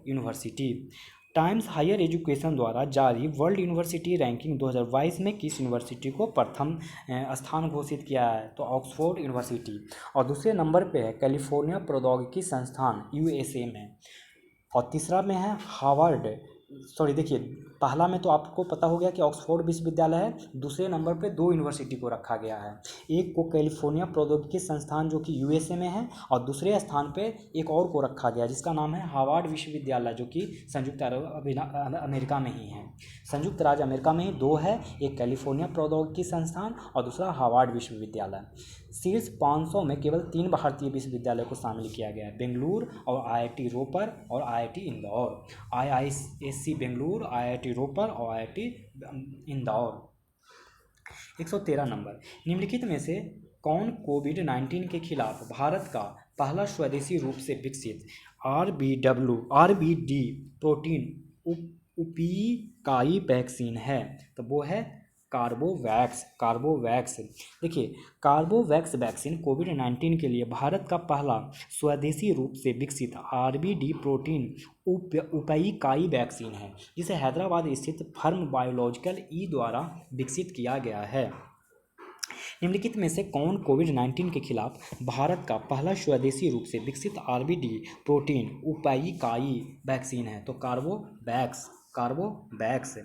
University. Times Higher Education द्वारा जारी वर्ल्ड यूनिवर्सिटी रैंकिंग 2022 में किस यूनिवर्सिटी को प्रथम स्थान घोषित किया है? तो ऑक्सफोर्ड यूनिवर्सिटी। और दूसरे नंबर पे है कैलिफोर्निया प्रौद्योगिकी संस्थान यूएसए में। और तीसरा में है देखिए, पहला में तो आपको पता हो गया कि ऑक्सफोर्ड विश्वविद्यालय है। दूसरे नंबर पे 2 यूनिवर्सिटी को रखा गया है। एक को कैलिफोर्निया प्रौद्योगिकी संस्थान जो कि यूएसए में है और दूसरे स्थान पे एक और को रखा गया जिसका नाम है हार्वर्ड विश्वविद्यालय जो कि संयुक्त अमेरिका में ही है। संयुक्त राज्य अमेरिका में ही 2 है, एक कैलिफोर्निया प्रौद्योगिकी संस्थान और दूसरा हार्वर्ड विश्वविद्यालय। शीर्ष 500 में केवल 3 भारतीय विश्वविद्यालय को शामिल किया गया है, बेंगलुरु और आईआईटी रोपर और IIT Indore. IISc Bengaluru, IIT Ropar और आईआईटी इंदौर। 113 नंबर। निम्नलिखित में से कौन कोविड-19 के खिलाफ भारत का पहला स्वदेशी रूप से विकसित आरबीडी प्रोटीन उपायिकाई वैक्सीन है? तो वो है कार्बोवैक्स। देखिए, कार्बोवैक्स वैक्सीन कोविड-19 के लिए भारत का पहला स्वदेशी रूप से विकसित आरबीडी प्रोटीन उपायिकाई वैक्सीन है जिसे हैदराबाद स्थित फर्म बायोलॉजिकल द्वारा विकसित किया गया है। निम्नलिखित में से कौन कोविड-19 के खिलाफ भारत का पहला स्वदेशी रूप से विकसित आरबीडी प्रोटीन उपायिकाई वैक्सीन है? तो कार्बोवैक्स।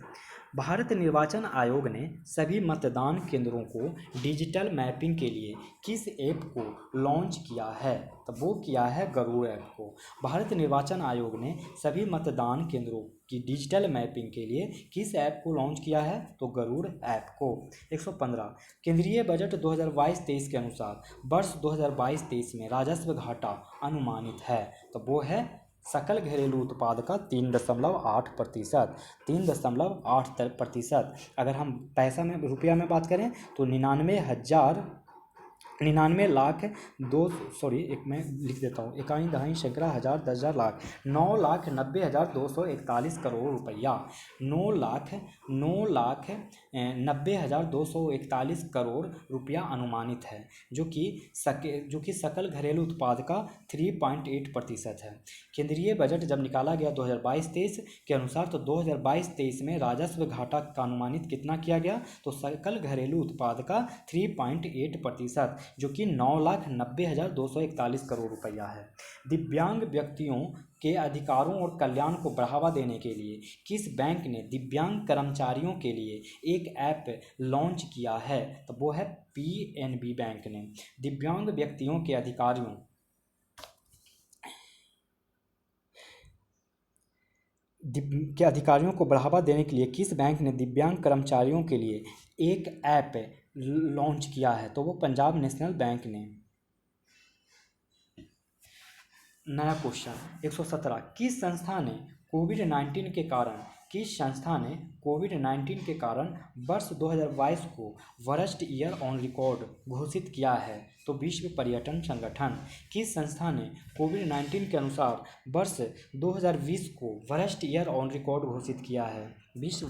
भारत निर्वाचन आयोग ने सभी मतदान केंद्रों को डिजिटल मैपिंग के लिए किस ऐप को लॉन्च किया है? तो वो किया है गरुड़ ऐप को। भारत निर्वाचन आयोग ने सभी मतदान केंद्रों की डिजिटल मैपिंग के लिए किस ऐप को लॉन्च किया है? तो गरुड़ ऐप को। 115। केंद्रीय बजट 2022-23 के अनुसार वर्ष 2022-23 में राजस्व घाटा अनुमानित है। तो वो है सकल घरेलू उत्पाद का 3.8%। 3.8%। अगर हम रुपया में बात करें तो 99 लाख एक मैं लिख देता हूँ, इकाई दहाई सैकड़ा हज़ार 10,000 लाख 9,90,241 करोड़ रुपया। 9,90,241 करोड़ रुपया अनुमानित है जो कि सकल घरेलू उत्पाद का 3.8% है। केंद्रीय बजट जब निकाला गया 2022-23 के अनुसार तो 2022-23 में राजस्व घाटा का अनुमानित कितना किया गया? तो सकल घरेलू उत्पाद का 3.8% जो कि 9,90,241 करोड़ रुपया है। दिव्यांग व्यक्तियों के अधिकारों और कल्याण को बढ़ावा देने के लिए किस बैंक ने दिव्यांग कर्मचारियों के लिए एक ऐप लॉन्च किया है? तो वो है पीएनबी बैंक ने। दिव्यांग व्यक्तियों के के अधिकारियों को बढ़ावा देने के लिए किस बैंक ने दिव्यांग कर्मचारियों के लिए एक ऐप लॉन्च किया है? तो वो पंजाब नेशनल बैंक ने। नया क्वेश्चन 117, कोविड 19 के कारण वर्ष 2022 को वर्स्ट ईयर ऑन रिकॉर्ड घोषित किया है? तो विश्व पर्यटन संगठन। किस संस्था ने कोविड 19 के अनुसार वर्ष 2020 को वर्स्ट ईयर ऑन रिकॉर्ड घोषित किया है? विश्व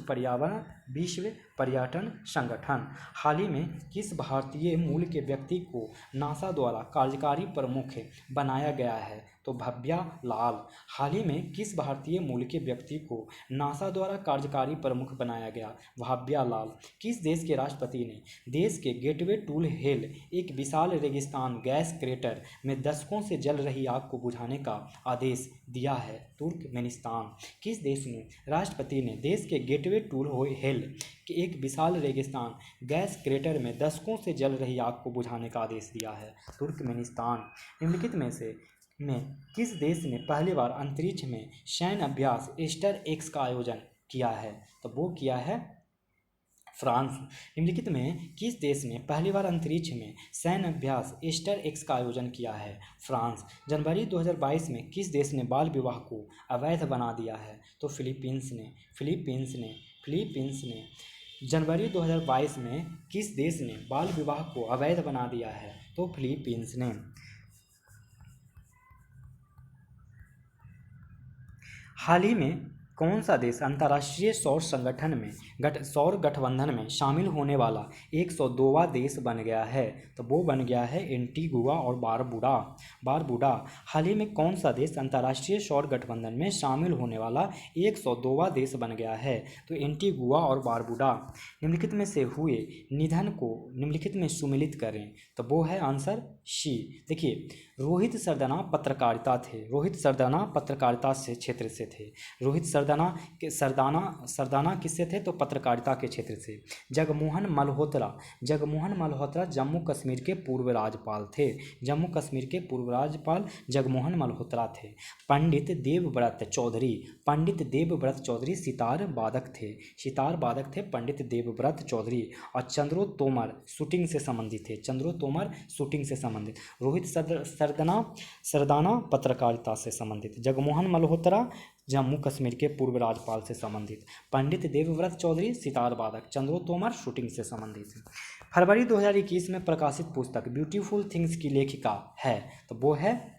पर्यटन संगठन। हाल ही में किस भारतीय मूल के व्यक्ति को नासा द्वारा कार्यकारी प्रमुख बनाया गया है? तो भव्या लाल। हाल ही में किस भारतीय मूल के व्यक्ति को नासा द्वारा कार्यकारी प्रमुख बनाया गया? भव्या लाल। किस देश के राष्ट्रपति ने देश के गेटवे टू हेल, एक विशाल रेगिस्तान गैस क्रेटर में दशकों से जल रही आग को बुझाने का आदेश दिया है? तुर्कमेनिस्तान। किस देश ने राष्ट्रपति ने देश के गेटवे टू हेल के एक विशाल रेगिस्तान गैस क्रेटर में दशकों से जल रही आग को बुझाने का आदेश दिया है? तुर्कमेनिस्तान। निम्नलिखित में किस देश ने पहली बार अंतरिक्ष में सैन्य अभ्यास ईस्टर एक्स का आयोजन किया है? तो वो किया है फ्रांस। निम्नलिखित में किस देश ने पहली बार अंतरिक्ष में सैन्य अभ्यास ईस्टर एक्स का आयोजन किया है? फ्रांस। जनवरी 2022 में किस देश ने बाल विवाह को अवैध बना दिया है? तो फिलीपींस ने। जनवरी 2022 में किस देश ने बाल विवाह को अवैध बना दिया है? तो फिलीपींस ने। हाल ही में कौन सा देश अंतर्राष्ट्रीय सौर गठबंधन में शामिल होने वाला 102वां देश बन गया है? तो वो बन गया है एंटीगुआ और बारबुडा। हाल ही में कौन सा देश अंतर्राष्ट्रीय सौर गठबंधन में शामिल होने वाला 102वां देश बन गया है? तो एंटीगुआ और बारबुडा। निम्नलिखित में से हुए निधन को निम्नलिखित में सुमेलित करें। तो वो है आंसर सी। देखिए, रोहित सरदाना पत्रकारिता से क्षेत्र से थे। रोहित सरदाना किससे थे? तो पत्रकारिता के क्षेत्र से। जगमोहन मल्होत्रा जम्मू कश्मीर के पूर्व राज्यपाल थे। जगमोहन मल्होत्रा थे। पंडित देवव्रत चौधरी सितार वादक थे। पंडित देवव्रत चौधरी। और चंद्रो तोमर शूटिंग से संबंधित। रोहित सरदाना पत्रकारिता से संबंधित। जगमोहन मल्होत्रा जम्मू कश्मीर के पूर्व राज्यपाल से संबंधित। पंडित देवव्रत चौधरी सितार वादक। चंद्रो तोमर शूटिंग से संबंधित। फरवरी 2021 में प्रकाशित पुस्तक ब्यूटीफुल थिंग्स की लेखिका है? तो वो है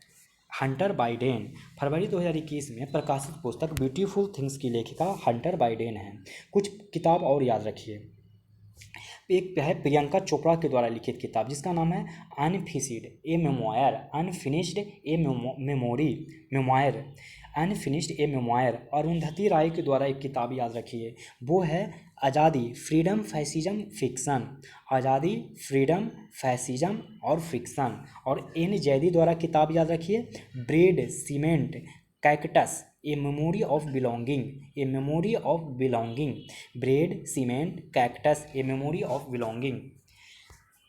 हंटर बाइडेन। फरवरी 2021 में प्रकाशित पुस्तक ब्यूटीफुल थिंग्स की लेखिका हंटर बाइडेन है। कुछ किताब और याद रखिए। एक है प्रियंका चोपड़ा के द्वारा लिखित किताब जिसका नाम है unfinished a memoir. Arundhati Roy के द्वारा एक किताब याद रखिए, वो है आज़ादी, फ्रीडम, फैसिज्म और फिक्शन। और एन जैदी द्वारा किताब याद रखिए, bread, cement, cactus, a memory of belonging. Bread, cement, cactus, a memory of belonging.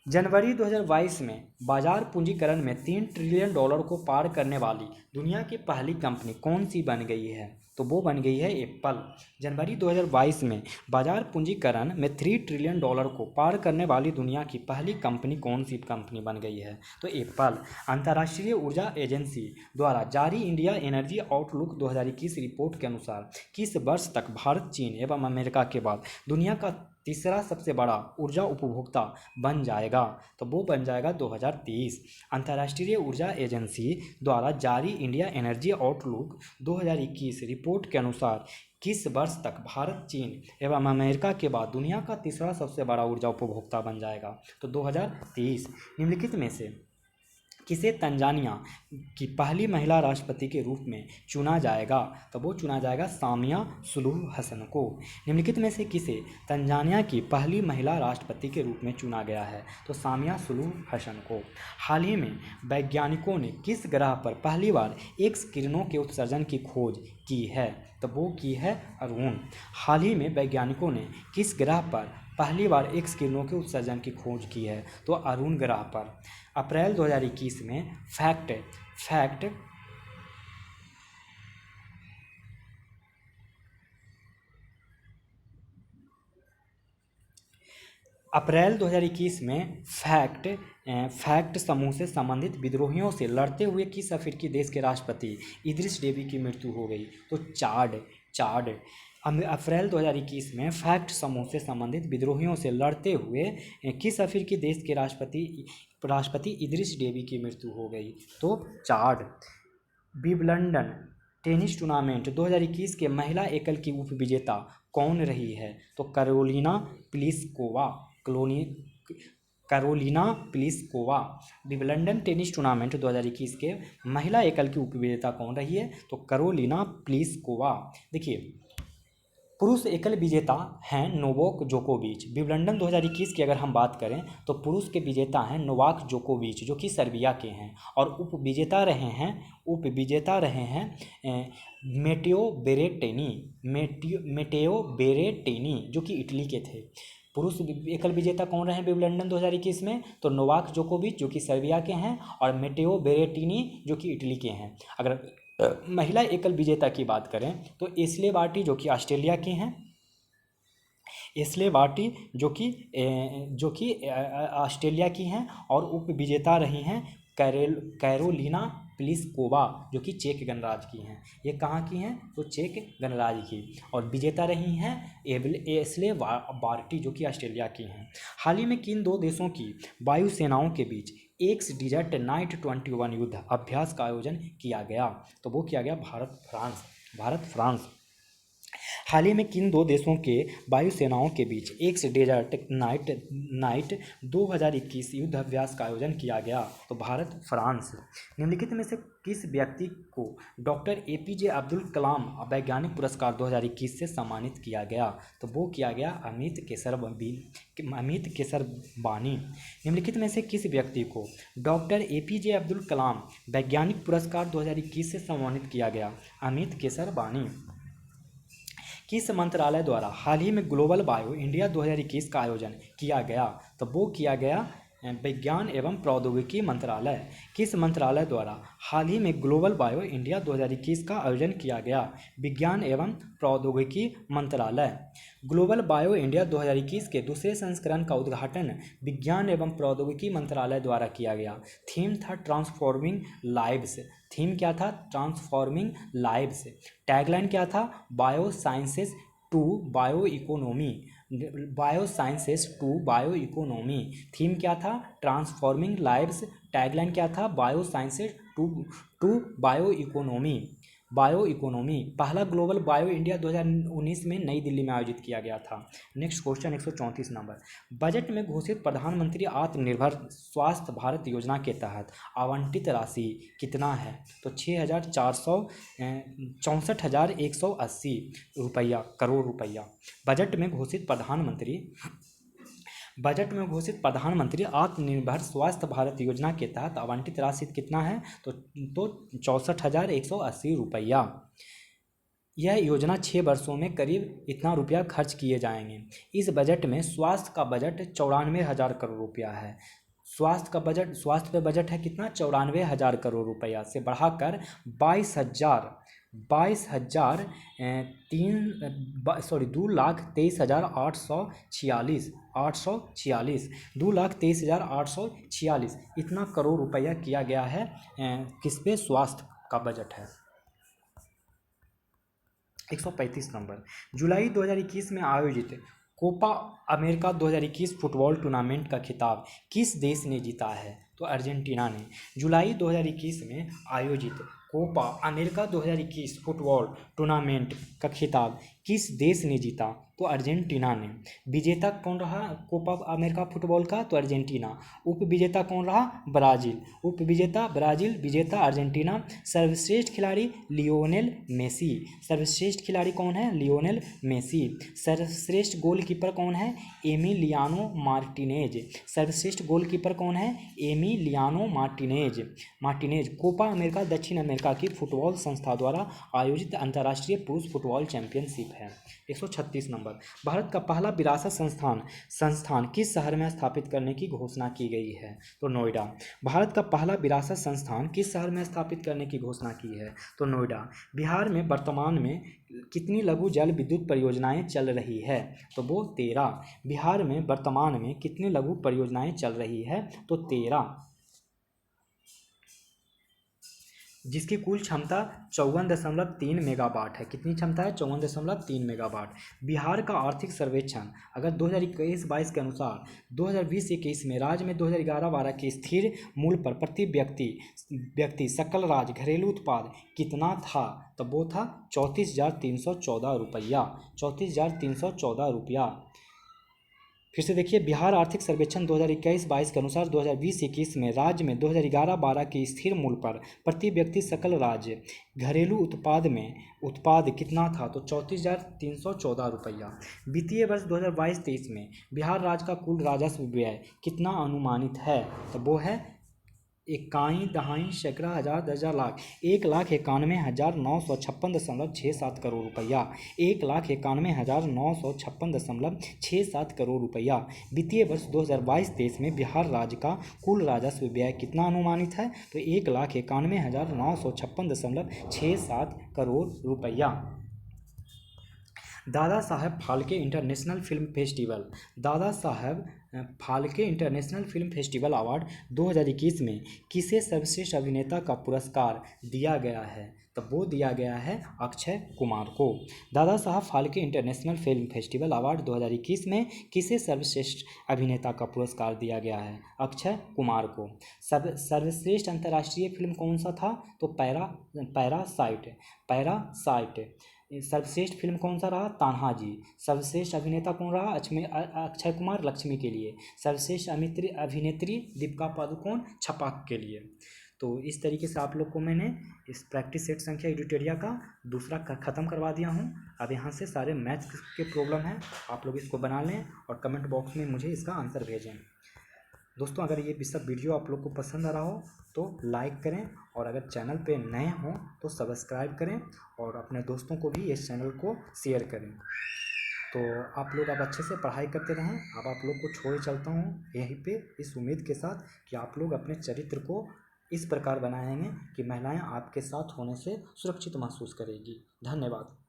जनवरी 2022 में बाजार पूंजीकरण में $3 ट्रिलियन को पार करने वाली दुनिया की पहली कंपनी कौन सी बन गई है? तो वो बन गई है एप्पल। जनवरी 2022 में बाजार पूंजीकरण में $3 ट्रिलियन को पार करने वाली दुनिया की पहली कंपनी कौन सी कंपनी बन गई है? तो एप्पल। अंतर्राष्ट्रीय ऊर्जा एजेंसी द्वारा जारी इंडिया एनर्जी आउटलुक 2021 रिपोर्ट के अनुसार किस वर्ष तक भारत, चीन एवं अमेरिका के बाद दुनिया का तीसरा सबसे बड़ा ऊर्जा उपभोक्ता बन जाएगा? तो वो बन जाएगा 2030। अंतर्राष्ट्रीय ऊर्जा एजेंसी द्वारा जारी इंडिया एनर्जी आउटलुक 2021 रिपोर्ट के अनुसार किस वर्ष तक भारत, चीन एवं अमेरिका के बाद दुनिया का तीसरा सबसे बड़ा ऊर्जा उपभोक्ता बन जाएगा? तो 2030। निम्नलिखित में से किसे तंजानिया की पहली महिला राष्ट्रपति के रूप में चुना जाएगा? तो वो चुना जाएगा सामिया सुलूहु हसन को। निम्नलिखित में से किसे तंजानिया की पहली महिला राष्ट्रपति के रूप में चुना गया है? तो सामिया सुलूहु हसन को। हाल ही में वैज्ञानिकों ने किस ग्रह पर पहली बार एक्स किरणों के उत्सर्जन की खोज की है? तो वो की है अरुण। हाल ही में वैज्ञानिकों ने किस ग्रह पर पहली बार एक्स किरणों के उत्सर्जन की खोज की है? तो अरुण ग्रह पर। अप्रैल 2021 में अप्रैल 2021 में फैक्ट समूह से संबंधित विद्रोहियों से लड़ते हुए किस अफ्रीकी देश के राष्ट्रपति इदरिस डेबी की मृत्यु हो गई? तो चाड। अप्रैल 2021 में फैक्ट समूह से संबंधित विद्रोहियों से लड़ते हुए किस अफ्रीकी देश के राष्ट्रपति इदरिस डेबी की मृत्यु हो गई? तो चाड। विंबलडन टेनिस टूर्नामेंट 2021 के महिला एकल की उपविजेता कौन रही है? तो Karolina Pliskova. Wimbledon tennis tournament 2021 के महिला एकल की उपविजेता कौन रही है? तो कैरोलिना प्लिस्कोवा। देखिए, पुरुष एकल विजेता हैं नोवाक जोकोविच। विंबलडन 2021 की अगर हम बात करें तो पुरुष के विजेता हैं नोवाक जोकोविच जो कि सर्बिया के हैं, और उपविजेता रहे हैं मेटेओ बेरेटेनी जो कि इटली के थे। पुरुष एकल विजेता कौन रहे विंबलडन 2021 में? तो नोवाक जोकोविच जो कि सर्बिया के हैं, और मेटेओ बेरेटिनी जो कि इटली के हैं। अगर महिला एकल विजेता की बात करें तो एश्ले बार्टी जो कि ऑस्ट्रेलिया की हैं, ऑस्ट्रेलिया की हैं, और उपविजेता रही हैं कैरोलिना प्लिस्कोवा जो कि चेक गणराज्य की हैं। ये कहाँ की हैं? तो चेक गणराज्य की। और विजेता रही हैं एश्ले बार्टी जो कि ऑस्ट्रेलिया की हैं। हाल ही में किन दो देशों की वायुसेनाओं के बीच एक्स डिजर्ट नाइट 21 युद्ध अभ्यास का आयोजन किया गया? तो वो किया गया भारत फ्रांस। हाल ही में किन दो देशों के वायुसेनाओं के बीच एक्स डेजर्ट नाइट 2021 युद्ध अभ्यास का आयोजन किया गया? तो भारत फ्रांस। निम्नलिखित में से किस व्यक्ति को डॉक्टर APJ अब्दुल कलाम वैज्ञानिक पुरस्कार 2021 से सम्मानित किया गया? तो वो किया गया अमित केसरबानी। निम्नलिखित में से किस व्यक्ति को डॉक्टर APJ अब्दुल कलाम वैज्ञानिक पुरस्कार 2021 से सम्मानित किया गया? अमित केसरबानी। किस मंत्रालय द्वारा हाल ही में ग्लोबल बायो इंडिया 2021 का आयोजन किया गया? तो वो किया गया विज्ञान एवं प्रौद्योगिकी मंत्रालय। किस मंत्रालय द्वारा हाल ही में ग्लोबल बायो इंडिया 2021 का आयोजन किया गया? विज्ञान एवं प्रौद्योगिकी मंत्रालय। ग्लोबल बायो इंडिया 2021 के दूसरे संस्करण का उद्घाटन विज्ञान एवं प्रौद्योगिकी मंत्रालय द्वारा किया गया। थीम था ट्रांसफॉर्मिंग लाइव्स। थीम क्या था? Transforming lives. टैगलाइन क्या था? Bio sciences to bio economy. Theme क्या था? Transforming lives. टैगलाइन क्या था? Bio sciences to bio economy. पहला ग्लोबल बायो इंडिया 2019 में नई दिल्ली में आयोजित किया गया था। Next question 134 number. बजट में घोषित प्रधानमंत्री आत्मनिर्भर स्वास्थ्य भारत योजना के तहत आवंटित राशि कितना है? तो 64,180 करोड़ रुपया। बजट में घोषित प्रधानमंत्री आत्मनिर्भर स्वास्थ्य भारत योजना के तहत आवंटित राशि कितना है? तो 64,180 रुपया। यह योजना 6 वर्षों में करीब इतना रुपया खर्च किए जाएंगे। इस बजट में स्वास्थ्य का बजट 94,000 करोड़ रुपया है। स्वास्थ्य पे बजट है कितना? 94,000 करोड़ रुपया से बढ़ाकर 2,23,846 इतना करोड़ रुपया किया गया है। किस पे? स्वास्थ्य का बजट है। 135 नंबर। जुलाई 2021 में आयोजित कोपा अमेरिका 2021 फुटबॉल टूर्नामेंट का खिताब किस देश ने जीता है? तो अर्जेंटीना ने। जुलाई 2021 में आयोजित कोपा अमेरिका 2021 फुटबॉल टूर्नामेंट का खिताब किस देश ने जीता? तो अर्जेंटीना ने। विजेता कौन रहा कोपा अमेरिका फुटबॉल का? तो अर्जेंटीना। उपविजेता कौन रहा? ब्राजील। उपविजेता ब्राजील, विजेता अर्जेंटीना। सर्वश्रेष्ठ खिलाड़ी लियोनेल मेसी। सर्वश्रेष्ठ खिलाड़ी कौन है? Lionel Messi. सर्वश्रेष्ठ गोलकीपर कौन है? Emiliano Martinez. सर्वश्रेष्ठ गोलकीपर कौन है? Emiliano Martinez. कोपा अमेरिका दक्षिण अमेरिका की फुटबॉल संस्था द्वारा आयोजित अंतर्राष्ट्रीय पुरुष फुटबॉल चैंपियनशिप है। 136 नंबर, भारत का पहला विरासत संस्थान किस शहर में स्थापित करने की घोषणा की गई है? तो नोएडा। भारत का पहला विरासत संस्थान किस शहर में स्थापित करने की घोषणा की है? तो नोएडा। बिहार में वर्तमान में कितनी लघु जल विद्युत परियोजनाएं चल रही है? तो वो 13। बिहार में वर्तमान में कितनी लघु परियोजनाएं चल रही है? तो 13, जिसकी कुल क्षमता 54.3 मेगावाट है। कितनी क्षमता है? 54.3 मेगावाट। बिहार का आर्थिक सर्वेक्षण अगर 2021-22 के अनुसार 2020-21 में राज्य में 2011-12 के स्थिर मूल्य पर प्रति व्यक्ति सकल राज्य घरेलू उत्पाद कितना था? तो वो था 34,314 रुपया। 34,314 रुपया। फिर से देखिए, बिहार आर्थिक सर्वेक्षण 2021-22 के अनुसार 2020-21 में राज्य में 2011-12 के स्थिर मूल्य पर प्रति व्यक्ति सकल राज्य घरेलू उत्पाद कितना था? तो 34,314 रुपया। वित्तीय वर्ष 2022-23 में बिहार राज्य का कुल राजस्व व्यय कितना अनुमानित है? तो वो है 1 दहाई सैकड़ा हज़ार दर्जा लाख 1,91,956.67 करोड़ रुपया। 1,91,956.67 करोड़ रुपया। वित्तीय वर्ष 2022-23 में बिहार राज्य का कुल राजस्व व्यय कितना अनुमानित है? तो 1,91,956.67 करोड़ रुपया। Dada Saheb Phalke international film festival award 2021 में किसे सर्वश्रेष्ठ अभिनेता का पुरस्कार दिया गया है? तो वो दिया गया है अक्षय कुमार को। Dada Saheb Phalke international film festival award 2021 में किसे सर्वश्रेष्ठ अभिनेता का पुरस्कार दिया गया है? अक्षय कुमार को। सर्वश्रेष्ठ अंतर्राष्ट्रीय फिल्म कौन सा था? तो पैरासाइट। सर्वश्रेष्ठ फिल्म कौन सा रहा? तान्हाजी। सर्वश्रेष्ठ अभिनेता कौन रहा? अक्षय कुमार, लक्ष्मी के लिए। सर्वश्रेष्ठ अभिनेत्री दीपिका पादुकोण, छपाक के लिए। तो इस तरीके से आप लोग को मैंने इस प्रैक्टिस सेट संख्या एडिटोरिया का दूसरा ख़त्म करवा दिया हूँ। अब यहाँ से सारे मैथ्स के प्रॉब्लम हैं, आप लोग इसको बना लें और कमेंट बॉक्स में मुझे इसका आंसर भेजें। दोस्तों, अगर ये सब वीडियो आप लोग को पसंद आ रहा हो तो लाइक करें, और अगर चैनल पे नए हों तो सब्सक्राइब करें, और अपने दोस्तों को भी इस चैनल को शेयर करें। तो आप लोग अब अच्छे से पढ़ाई करते रहें। अब आप लोग को छोड़ चलता हूँ यहीं पे, इस उम्मीद के साथ कि आप लोग अपने चरित्र को इस प्रकार बनाएंगे कि महिलाएं आपके साथ होने से सुरक्षित महसूस करेगी। धन्यवाद।